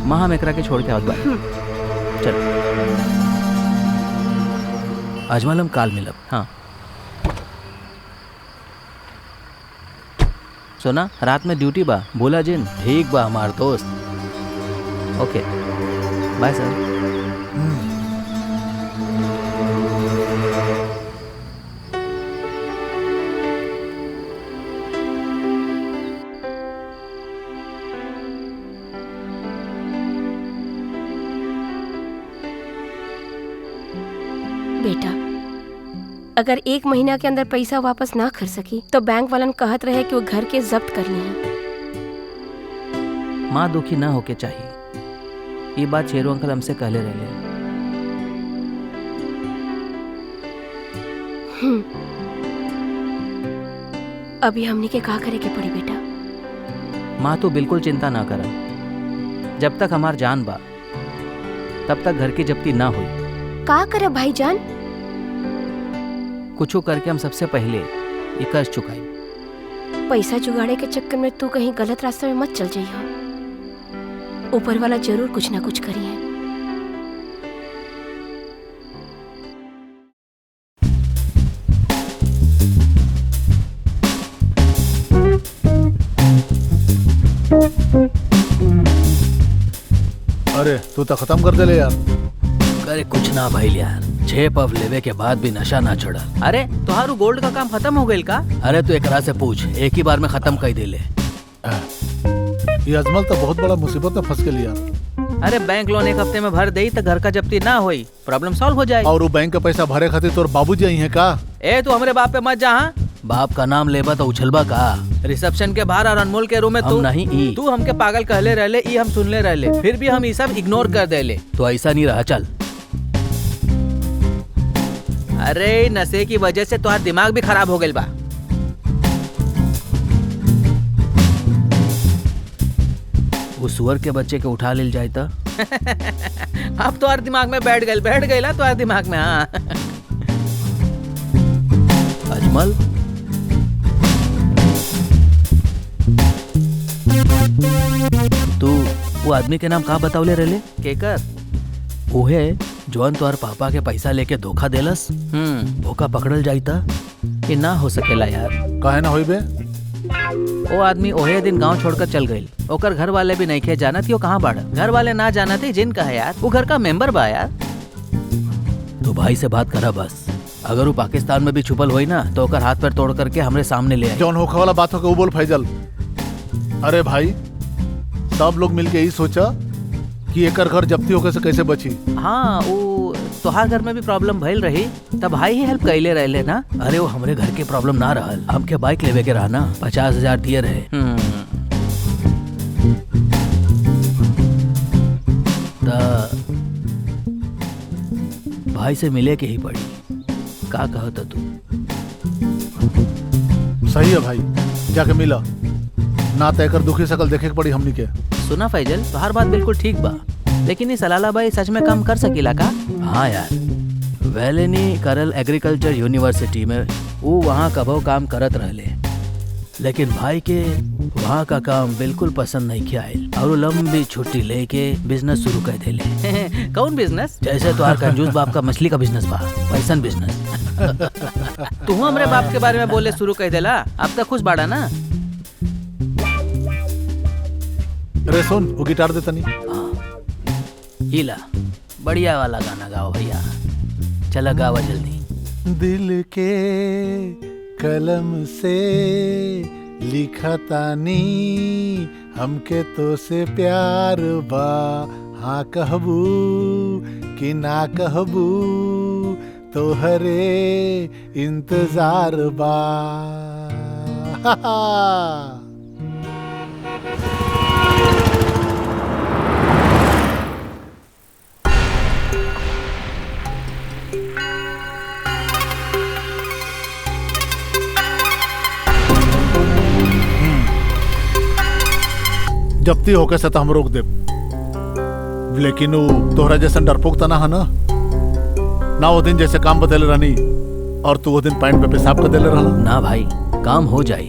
माँ हम एकरा के छोड़ के आवत बानी। चल अजमल, हम काल मिलब। हाँ सुना, रात में ड्यूटी बा, बोला जिन। ठीक बा हमार दोस्त। ओके बाय सर। बेटा, अगर 1 महीना के अंदर पैसा वापस ना कर सकी तो बैंक वालन कहत रहे कि वो घर के जब्त करनी है। माँ दुखी ना होके चाहिए, ये बात शेरू अंकल हमसे कहले रहे। अभी हमने के का करे के पड़ी बेटा? माँ तो बिल्कुल चिंता ना कर, जब तक हमार जान बा तब तक घर की जब्ती ना हुई। का करे भाईजान? कुछ करके हम सबसे पहले ये कर्ज चुकाई। पैसा जुगाड़े के चक्कर में तू कहीं गलत रास्ते में मत चल जाइयो। ऊपर वाला जरूर कुछ ना कुछ करिए। अरे तू तो खत्म कर दे ले यार। अरे कुछ ना भाई यार, 6 पफ लेवे के बाद भी नशा ना चढ़ा। अरे तुहारू गोल्ड का काम खत्म हो गइल का? अरे तू एकरा से पूछ, एक ही बार में खत्म कर दे ले। ये अजमल तो बहुत बड़ा मुसीबत में फंस गई यार। अरे बैंक लोन 1 हफ्ते में भर दे तो घर का जब्ती ना होई, प्रॉब्लम सॉल्व हो जाए। और वो बैंक का पैसा भरे खातिर तोर बाबूजी आई है का? ए तू हमरे बाप पे मत जा। हाँ? बाप का नाम लेबा तो उछलबा का? रिसेप्शन के बाहर और अनमोल के रूम में तू नहीं, तू हमके पागल कहले रहले, ई हम सुनले रहले, फिर भी हम ई सब इग्नोर कर देले। तो ऐसा नहीं रहा, चल। अरे नशे की वजह से तुम्हारा दिमाग भी खराब हो गइल बा। वो सुअर के बच्चे के उठा ले जाए तो अब तुम्हारे दिमाग में बैठ गई ना तुम्हारे दिमाग में। हाँ अजमल, तू वो आदमी के नाम कहाँ बतावले रहले? केकर? ओहे जौन तोहर पापा के पैसा लेके धोखा देलस। धोखा पकड़ल जाइता? ये ना हो सकेला यार। काहे ना होई बे? वो आदमी ओहे दिन गांव छोड़कर चल गई। ओकर घर वाले भी नहीं खे जाना थी वो कहाँ बाड़ा। घर वाले ना जाना थे जिन का है यार, वो घर का मेंबर बा यार। तो भाई से बात करा बस, अगर वो पाकिस्तान में भी छुपल हुई ना तो ओकर हाथ पैर तोड़ करके हमरे सामने ले आए। जौन होखा वाला बात हो के वो बोल फैजल। अरे भाई सब लोग मिलके यही सोचा कि एकर घर जब्ती होके से कैसे बची। हाँ वो तोहार घर में भी प्रॉब्लम भइल रही तब भाई ही हेल्प कैले रहले ना। अरे वो हमरे घर के प्रॉब्लम ना रहल, हमके बाइक लेवे के रहना 50,000 दिए रहे। भाई से मिले के ही पड़ी। का कहता तू? सही है भाई, जाके मिला ना तय कर, दुखी शकल देखे के पड़ी हमनी के। सुना फैजल, तोहार बात बिल्कुल ठीक बा, लेकिन ये सलाला भाई सच में काम कर सकीला का? हाँ यार, वेलेनी करल एग्रीकल्चर यूनिवर्सिटी में वो वहाँ कबो काम करत रहले, लेकिन भाई के वहाँ का काम बिल्कुल पसंद नहीं किया और लंबी छुट्टी लेके बिजनेस शुरू कर देले। कौन बिजनेस? जैसे तुम्हार कंजूस बाप का मछली का बिजनेस बा, वैसन बिजनेस। तू हमरे बाप के बारे में बोले शुरू कर देला, अब तक खुश बाड़ा ना? अरे सुन, वो गिटार दे तनी। हीला बढ़िया वाला गाना गाओ भैया, चला गावा जल्दी। दिल के कलम से लिखा तानी हमके तो से प्यार बा, हाँ कहबू कि ना कहबू तोहरे इंतजार बा। जब्ती होके से तो हम रोक दे, लेकिन वो तोहरा जैसा डरपोक तना है ना वो दिन जैसे काम बदले रहनी और तू वो दिन पैंट पे पेशाब कर देले रहला ना। भाई काम हो जाई,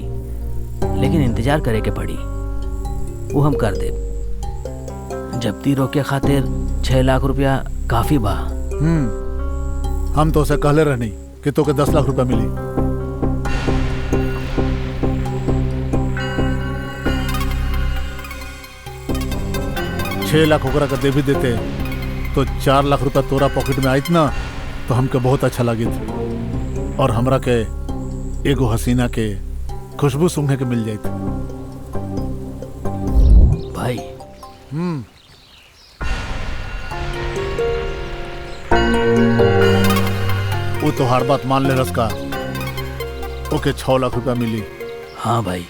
लेकिन इंतजार करे के पड़ी, वो हम कर दे। जब्ती रोके खातिर 6 लाख रुपया काफी बा। हम तो उसे कहले रहनी कि तो के 10 लाख रुपया मिली। 6 लाख ओकरा का दे भी देते तो 4 लाख रुपया तोरा पॉकेट में आयत ना तो हमके बहुत अच्छा लगी और हमरा के एगो हसीना के खुशबू सूंघे के मिल जाती। भाई वो तो हर बात मान ले रसका, ओके 6 लाख रुपया मिली। हाँ भाई,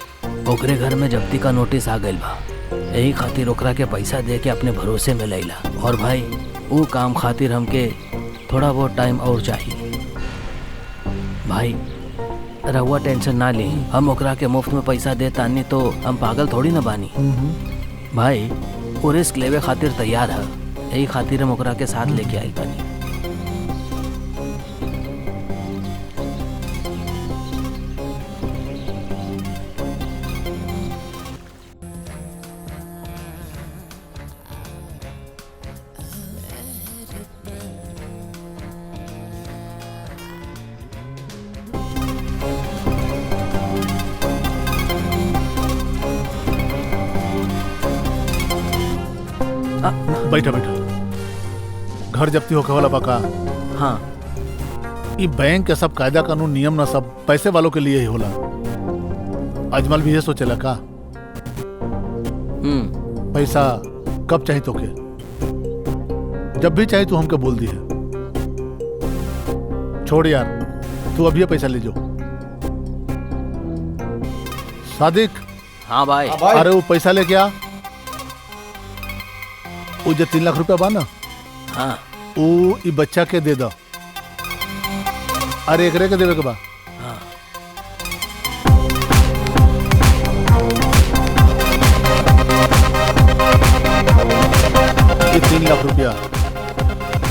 ओकरे घर में जब्ती का नोटिस आ गइल बा, यही खातिर ओकरा के पैसा दे के अपने भरोसे में लैला। और भाई वो काम खातिर हमके थोड़ा बहुत टाइम और चाहिए। भाई रहुआ टेंशन ना ली, हम ओकरा के मुफ्त में पैसा दे तानी तो हम पागल थोड़ी ना बानी। भाई वो रिस्क लेवे खातिर तैयार है, यही खातिर हम ओकरा के साथ लेके आइल बानी। बैठा बैठा। घर जब्ती होके वाला बका। हाँ ये बैंक के सब कायदा कानून नियम ना सब पैसे वालों के लिए ही होला। अजमल भी ये सोचेला का पैसा कब चाहिए तो के, जब भी चाहिए तू हमके बोल दी है। छोड़ यार, तू अभी पैसा ले जाओ। सादिक। हाँ भाई। अरे वो पैसा लेके आ। वो जो 3 लाख रुपया बा ना, हाँ वो ई बच्चा के दे दो। अरे एकरे के देवे के बा। हाँ। ये 3 लाख रुपया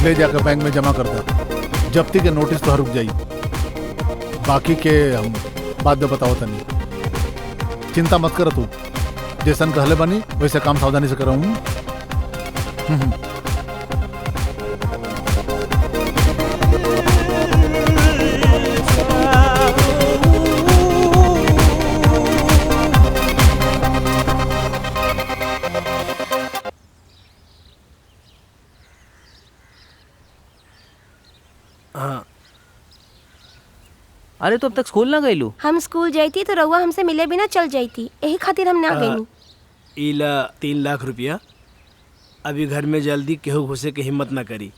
ले जाकर बैंक में जमा कर दे। जब्ती के नोटिस तो रुक जाई, बाकी के हम बाद में बताओ तनी। चिंता मत कर तू, जैसन कहले बनी वैसे काम सावधानी से करूँ। अरे तो अब तक स्कूल ना गईलू? हम स्कूल जाती तो रउआ हमसे मिले बिना चल जाती, यही खातिर हम ना गई। इला 3 लाख रुपया अभी घर में जल्दी केहू घुसे के हिम्मत ना करी।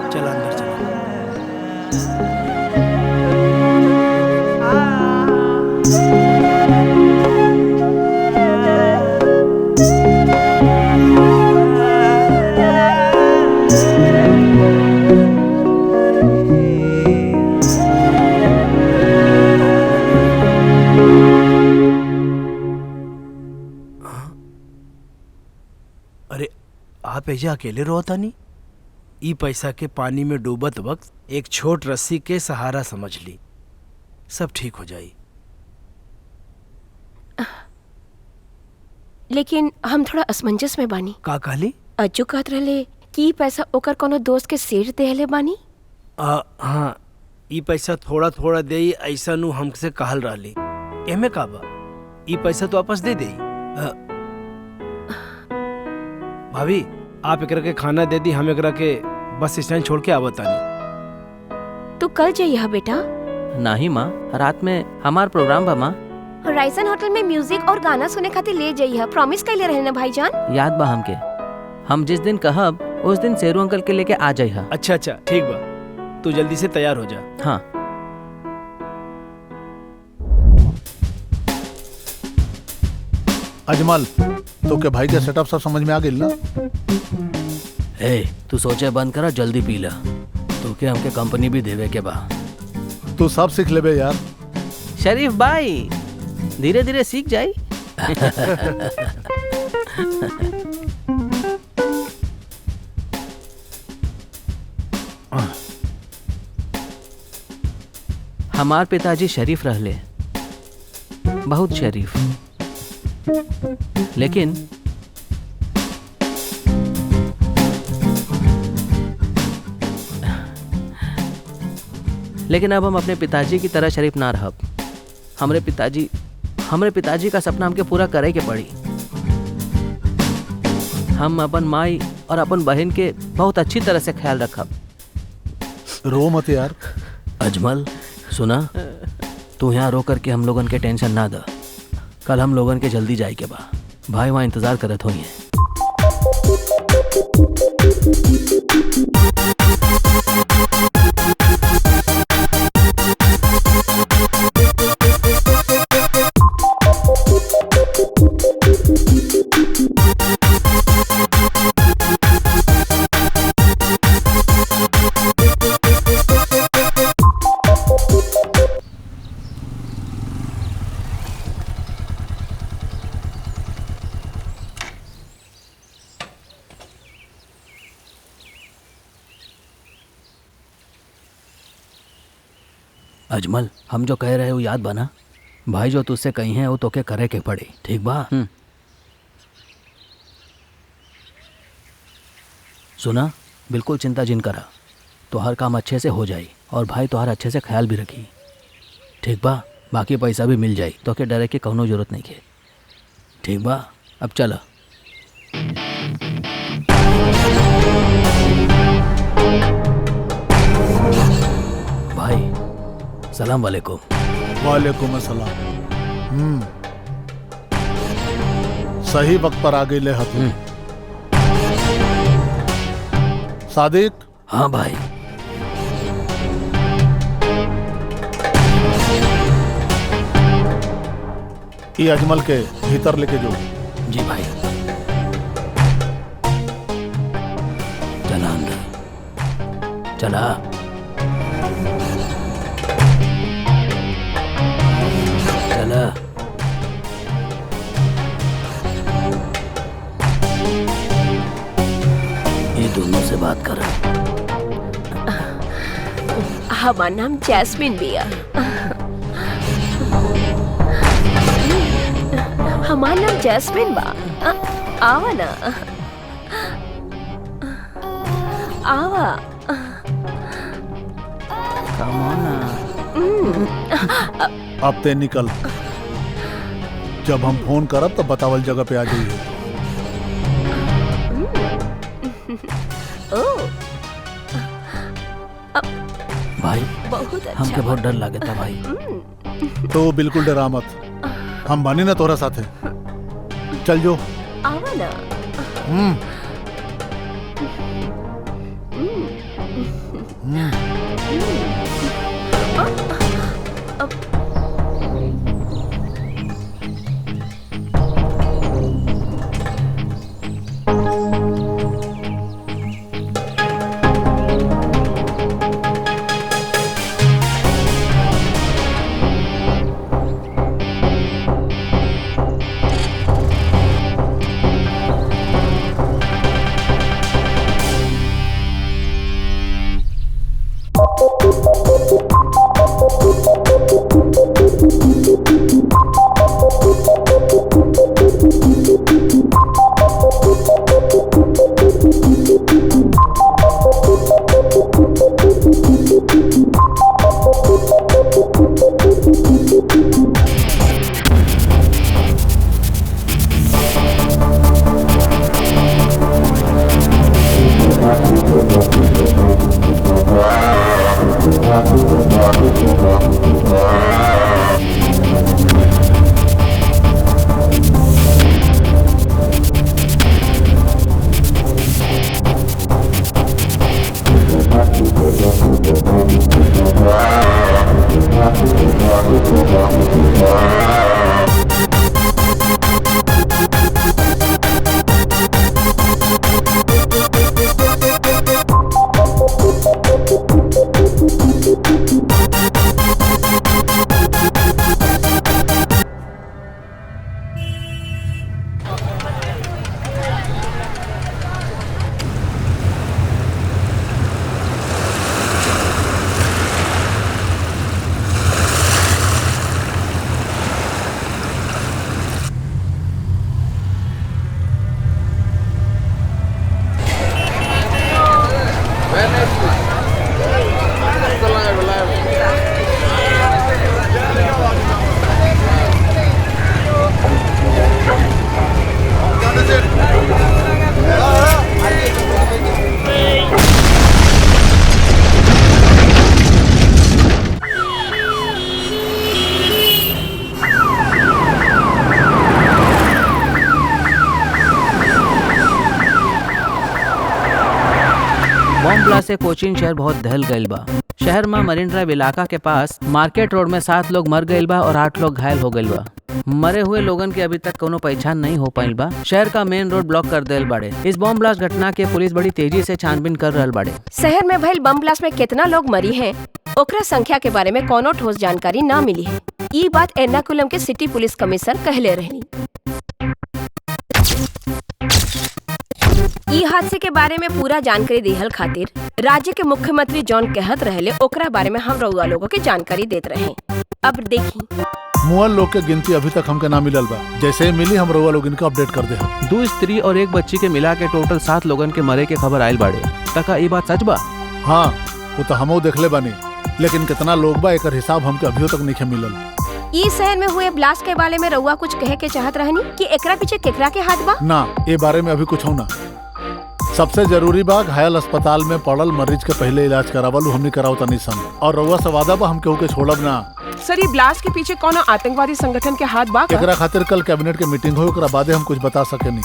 चला अंदर चला। अरे आप ऐजा अकेले रोता नहीं? ई पैसा के पानी में डूबत वक्त एक छोट रस्सी के सहारा समझ ली, सब ठीक हो जाई। लेकिन हम थोड़ा असमंजस में बानी। का कहली? अज्जू कहत रहले कि पैसा ओकर कोनो दोस्त के सेठ देहले बानी। हाँ, ई पैसा थोड़ा थोड़ा दे ऐसा नु हमसे कहल रहली। एमे का बा, ई पैसा तो वापस दे दे। भाभी आप एकरा के खाना दे दी, हम एकरा के बस स्टैंड छोड़ के आवतानी। तू कल जाइए बेटा। नहीं माँ, रात में हमार प्रोग्राम बा माँ। होराइजन होटल में म्यूजिक और गाना सुने खातिर ले जाइए, प्रॉमिस कैले रहे ना भाईजान। याद बा हमके, हम जिस दिन कहब उस दिन शेरू अंकल के लेके आ जाइए। अच्छा अच्छा ठीक बा, तू जल्दी से तैयार हो जा। हाँ। अजमल, तो के भाई के सेटअप सब समझ में आ गई ना? तू सोचे बंद करा, जल्दी पी ला। तो के हमके कंपनी भी देवे के बा। तू सब सीख लेबे यार। शरीफ भाई धीरे धीरे सीख जाई। हमार पिताजी शरीफ रहले, बहुत शरीफ। लेकिन अब हम अपने पिताजी की तरह शरीफ ना रहब। हमरे पिताजी का सपना हमके पूरा करे के पड़ी। हम अपन माई और अपन बहन के बहुत अच्छी तरह से ख्याल रखब। रो मत यार। अजमल सुना, तू यहाँ रो करके हम लोगन के टेंशन ना द। कल हम लोगन के जल्दी जाए के बा, भाई वहाँ इंतजार करत होइए। अजमल, हम जो कह रहे हो याद बना? भाई जो तुझसे कही है वो तोके करे के पड़े, ठीक बा? सुना, बिल्कुल चिंता जिन करा, तो हर काम अच्छे से हो जाए। और भाई तोहार अच्छे से ख्याल भी रखी, ठीक बा? बाकी पैसा भी मिल जाई, तो के डरे के कौनो जरूरत नहीं है, ठीक बा? अब चल। भाई सलाम वालेकुम। वालेकुम अस्सलाम। सही वक्त पर आ गई ले हतू। सादिक। हाँ भाई। ये अजमल के भीतर लेके जो। जी भाई। चला अंदर, चला। चला। ये दोनों से बात कर। हमार नाम जैस्मिन बिया। हमार नाम जैस्मिन बा। आवा ना, आवा। अब ते निकल। जब हम फोन करब तो बतावल जगह पे आ जाइए। भाई बहुत अच्छा। हमके बहुत डर लगे था भाई। तो बिल्कुल डरा मत, हम बानी ना तोरा साथे। चल जो। आवा ना। बॉम्ब से कोचीन शहर बहुत दहल गईल बा। शहर में मरीन ड्राइव इलाका के पास मार्केट रोड में 7 लोग मर गईल बा और 8 लोग घायल हो गईल बा। मरे हुए लोगन की अभी तक कोनो पहचान नहीं हो पाइल बा। शहर का मेन रोड ब्लॉक कर देल बाड़े। इस बॉम्ब ब्लास्ट घटना के पुलिस बड़ी तेजी से छानबीन कर रहल बाड़े। शहर में भइल बम ब्लास्ट में कितना लोग मरी हैं, ओकरा संख्या के बारे में कोनो ठोस जानकारी ना मिली है। ये बात एर्नाकुलम के सिटी पुलिस कमिश्नर कहले रहनी। ई हादसे के बारे में पूरा जानकारी देहल खातिर राज्य के मुख्यमंत्री जॉन कहत रहले, ओकरा बारे में हम रउआ लोगों के जानकारी देत रहे। अब देखी, मुअल लोग के गिनती अभी तक हमके ना मिलल बा। जैसे ही मिली हम रउआ लोगन के अपडेट कर दे। 2 स्त्री और 1 बच्ची के मिला के टोटल 7 लोगन के मरे के खबर आयल बाड़े। तका ये बात सच बा? हाँ, वो तो हमो देखले बानी। लेकिन कितना लोग बा एकर हिसाब हमके अभियो तक नहीं मिलल। ई शहर में हुए ब्लास्ट के बारे में रउआ कुछ कहे के चाहत रहनी कि एकरा पीछे केकरा के हाथ बा? ना, ये बारे में अभी कुछ हो ना। सबसे जरूरी बा घायल अस्पताल में पड़ल मरीज के पहले इलाज करावल हमने कराव तनी सन, और रउआ से वादा बा हम केहू के छोड़ब ना। सर ये ब्लास्ट के पीछे कौन आतंकवादी संगठन के हाथ बा? एकरा खातिर कल कैबिनेट के मीटिंग हो, ओकरा बादे हम कुछ बता सके नहीं।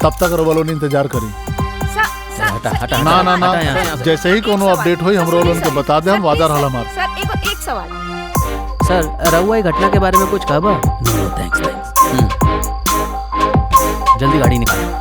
तब तक रउआ लोग इंतजार करी। ना ना ना, जैसे ही कोनो अपडेट हुई हम लोग उनके बता दे, हम वादा रहल हमार। सर एक सवाल। सर रउआ घटना के बारे में कुछ कहबा? नो थैंक्स। जल्दी गाड़ी निकालो।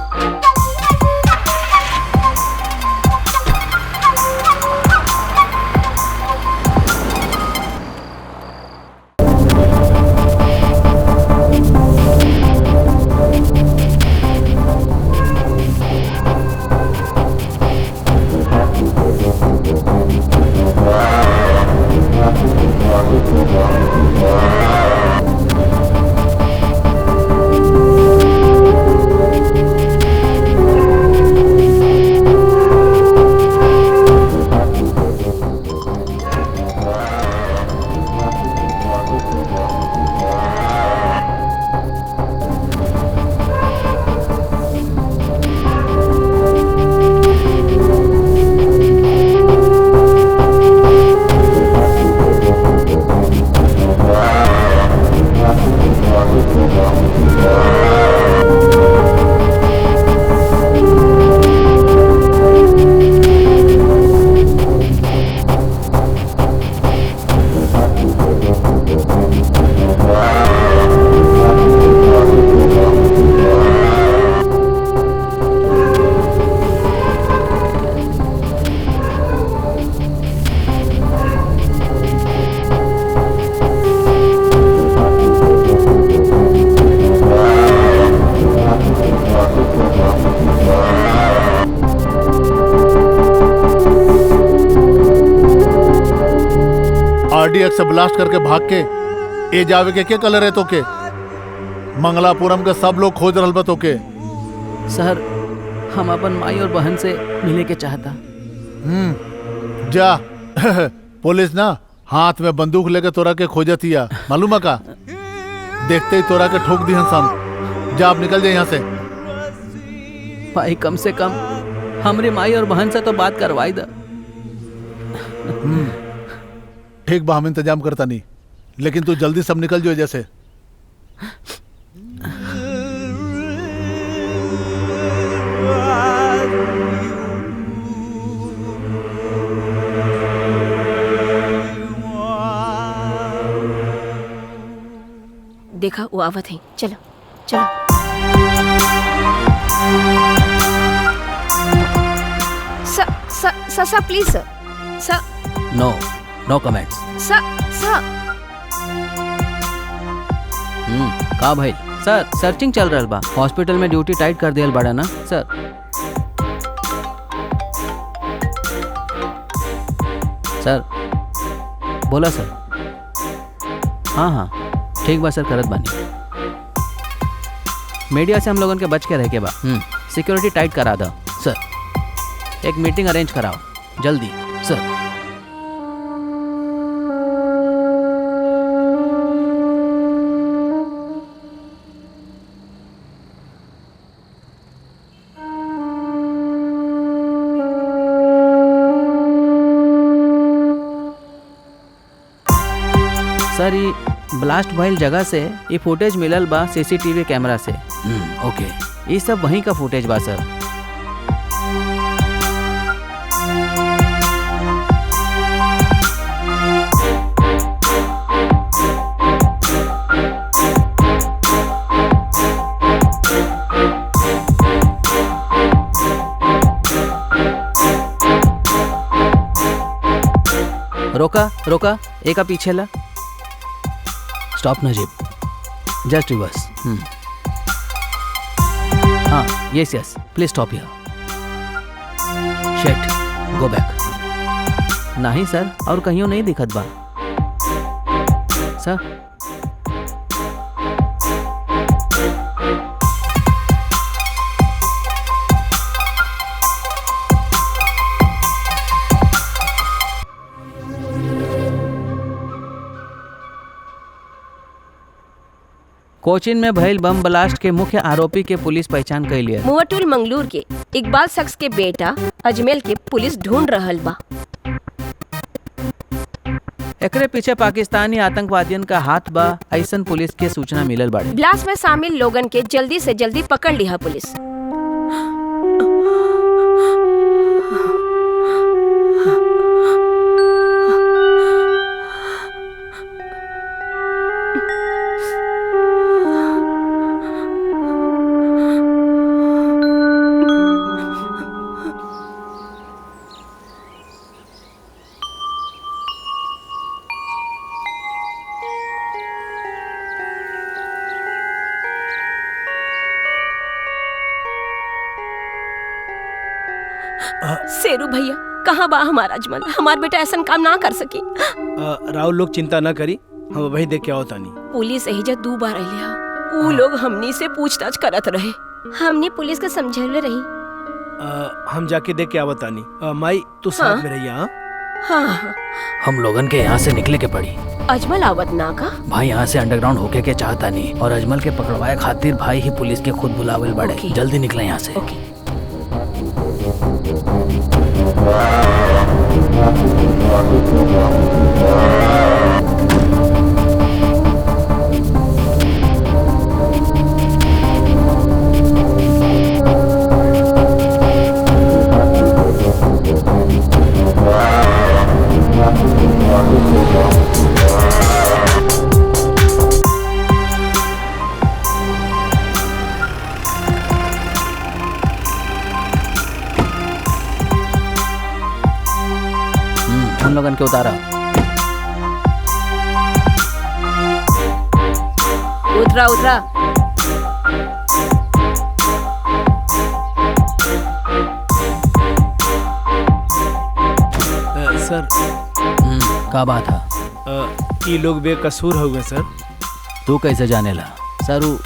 आरडीएक्स से ब्लास्ट करके भाग के ए जावे के क्या कलर है तो के मंगलापुरम के सब लोग खोज रहल बा तो के। सर हम अपन माई और बहन से मिले के चाहता। जा पुलिस ना हाथ में बंदूक लेके तोरा के खोजतिया, मालूम है का? देखते ही तोरा के ठोक दिहन सन। जा अब निकल जाए यहाँ से। भाई कम से कम हमरे माई और बहन से तो बात करवाई दा। ठीक बा, हम इंतजाम करता नहीं, लेकिन तू जल्दी सब निकल जो जैसे। देखा वो आवत है, चलो चलो। सर प्लीज सर। No comments. सर का भाई? सर सर्चिंग चल रहल बा, हॉस्पिटल में ड्यूटी टाइट कर दियल बड़ा ना सर। सर बोला सर। हाँ ठीक बा सर, करत बानी। मीडिया से हम लोगन के बच के रह के बा। सिक्योरिटी टाइट करा दो सर। एक मीटिंग अरेंज कराओ जल्दी सर। सर ये ब्लास्ट भइल जगह से ये फुटेज मिलल बा सीसीटीवी कैमरा से। ओके, ये सब वहीं का फुटेज बा सर। रोका एक पीछे ला। Stop Najib, just reverse. हाँ yes please stop here. Shit, go back. नहीं सर, और कहीं नहीं दिखत बा सर। कोचिन में भइल बम ब्लास्ट के मुख्य आरोपी के पुलिस पहचान कैली है। मुवटुल मंगलूर के इकबाल शख्स के बेटा अजमेल के पुलिस ढूंढ रहल बा। एकरे पीछे पाकिस्तानी आतंकवादियन का हाथ बा, ऐसन पुलिस के सूचना मिलल बाड़े। ब्लास्ट में शामिल लोगन के जल्दी से जल्दी पकड़ लिया पुलिस। शेरू भैया कहाँ बा हमारा अजमल? हमार बेटा ऐसा काम ना कर सकी। राहुल लोग चिंता न करी, हम वही देख के आओ तानी। पुलिस एहिजा 2 बार आइले। ऊ लोग हमनी से पूछताछ करत रहे। हमने पुलिस के समझावले रही। हम जाके देख के आवत तानी। माई तू साथ में रहिया। हाँ। हम लोगन के यहाँ से निकले के पड़ी। अजमल आवत ना का? भाई यहाँ से अंडरग्राउंड होके के चाहता नहीं, और अजमल के पकड़वाए खातिर भाई ही पुलिस के खुद बुलावल बड़े। जल्दी निकले यहाँ से। उन लोगन के उतारा। उतरा उतरा। सर का बात है? ये लोग बेकसूर हो गए सर। तू कैसे जानेला? सर वो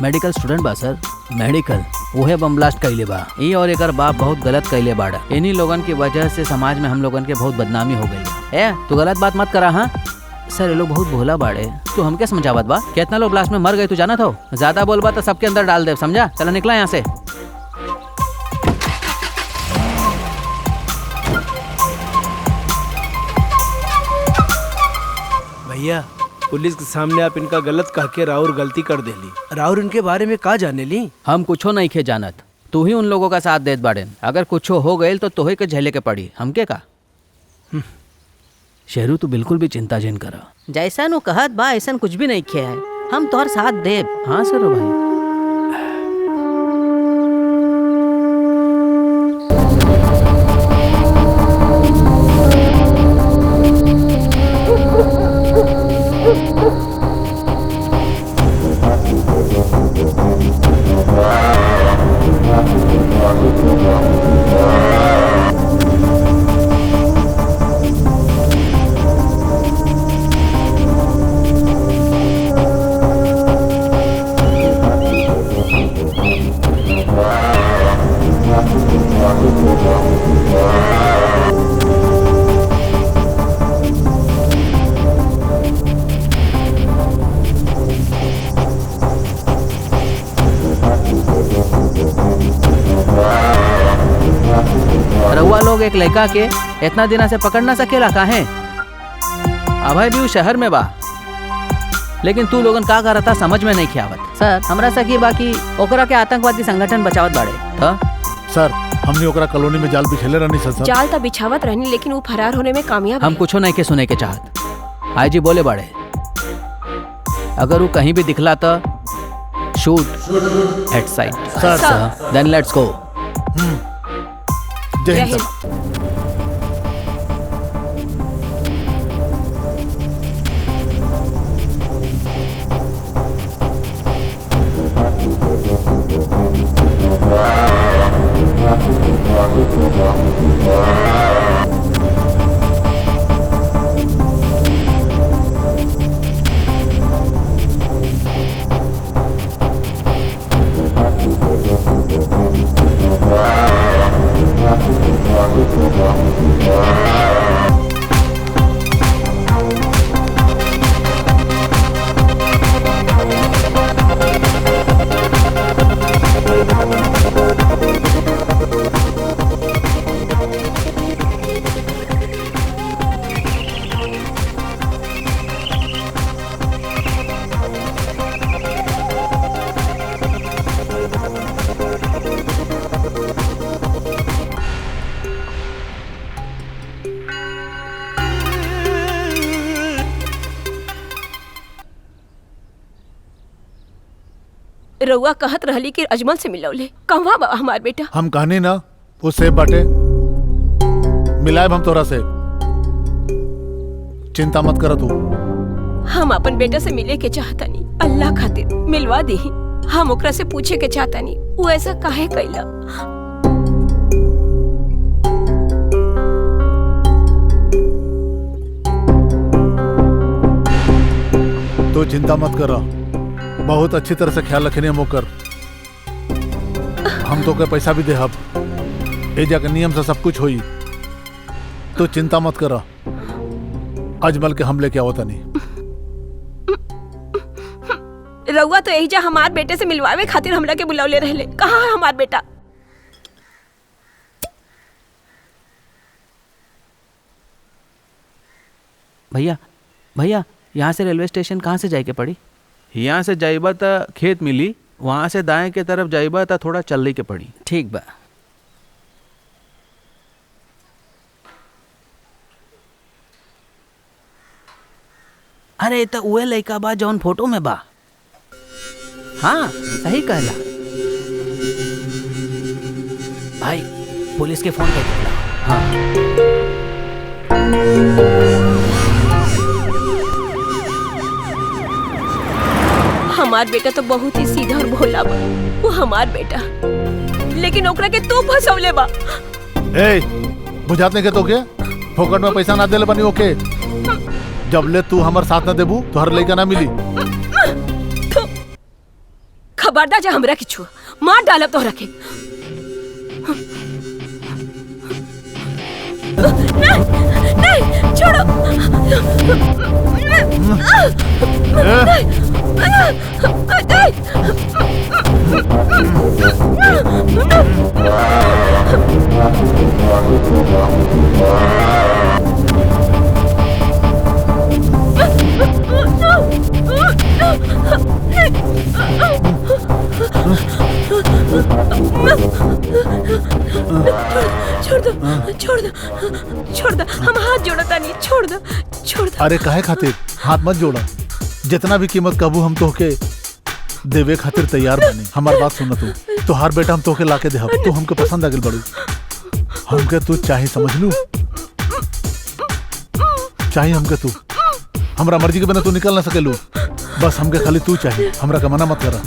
मेडिकल स्टूडेंट बा सर। मेडिकल उहे बम ब्लास्ट कैले बा। ई और एकर बाप बहुत गलत कैले बाड़ा। इन्हीं लोगन की वजह से समाज में हम लोगन के बहुत बदनामी हो गई। ए तू गलत बात मत करा। हाँ सर, ये लोग बहुत भोला बाड़े। तू हमके समझावत बा? कितना लोग ब्लास्ट में मर गए तू जानत हो? ज्यादा बोलबा तो सबके अंदर डाल दे, समझा? चला निकला यहाँ से। भैया पुलिस के सामने आप इनका गलत कह के राउर गलती कर देली। राउर इनके बारे में का जाने ली? हम कुछो नहीं खे जानत। तू ही उन लोगों का साथ देत बाड़े। अगर कुछो हो गए तो तोहे के झेले के पड़ी। हमके का? शेरू तू बिल्कुल भी चिंता जिन करा। जैसा नु कहत बा ऐसा कुछ भी नहीं किया है। हम तोहर साथ देब। हाँ सर भाई। रउआ लोग एक लड़का के इतना दिना से पकड़ ना सकेला काहे? अभय भी शहर में बा, लेकिन तू लोगन का करता समझ में नहीं खियावत। सर हमरा सकी बाकी ओकरा के आतंकवादी संगठन बचावत बाड़े। सर हमने ओकरा कॉलोनी में जाल बिछेले रहनी सर। जाल तो बिछावत रहनी, लेकिन वो फरार होने में कामयाब। हम कुछो नहीं के सुने के चाहत। आई जी बोले बाड़े अगर वो कहीं भी दिखला तो shoot at side. Sir then let's go. जय हिंद। रउआ कहत रहली कि अजमल से मिलौले। कहवा बा हमार बेटा? हम कहनी ना वो सेब बाटे, मिलाए हम तोरा से, चिंता मत कर तू। हम अपन बेटा से मिले के चाहतानी, अल्लाह खातिर मिलवा दी। हम ओकरा से पूछे के चाहतानी वो ऐसा काहे कैला। तो चिंता मत कर, बहुत अच्छी तरह से ख्याल रखने मोकर। हम तो के पैसा भी दे, ए जाकर नियम से सब कुछ होई। तो चिंता मत कर, अजमल के हमले क्या होता नहीं। रउआ तो यही जा हमार बेटे से मिलवावे खातिर हमला के बुलावले रहले। कहाँ है हमार बेटा? भैया भैया, यहाँ से रेलवे स्टेशन कहाँ से जाए के पड़ी? यहाँ से जाइबा त खेत मिली, वहाँ से दाएं के तरफ जाइबा त थोड़ा चलने के पड़ी। ठीक बा। अरे तो उहे लड़का बा जौन फोटो में बा। हाँ सही कहला भाई, पुलिस के फोन कर दिया। हाँ हमार बेटा तो बहुत ही सीधा और भोला बा। वो हमार बेटा, लेकिन ओकरा के तू फंसौले बा। ए, बुझात नहीं के तो के फोकट में पैसा ना देले बनी ओके। जब ले तू हमार साथ ना देबू तो हर लड़का ना मिली। खबरदार जा हमरा किछु मार डालब तोहरा के। नहीं नहीं छोड़ो। छोड़ दो छोड़ दो छोड़ दो, हम हाथ जोड़ता नहीं। छोड़ दो छोड़ दो। अरे काहे खातिर हाथ मत जोड़ा, जितना भी कीमत कबू हम तोहके देवे खातिर तैयार बनी। हमार बात सुन तू, हर बेटा हम तोहके लाके दे। तू हमके पसंद आ गइल बड़ू, हमके तू चाहे समझ लू, चाहे हमके तू, हमरा मर्जी के बिना तू निकल ना सकेलू। बस हमके खाली तू चाहिए, हमरा का मना मत करा।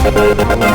है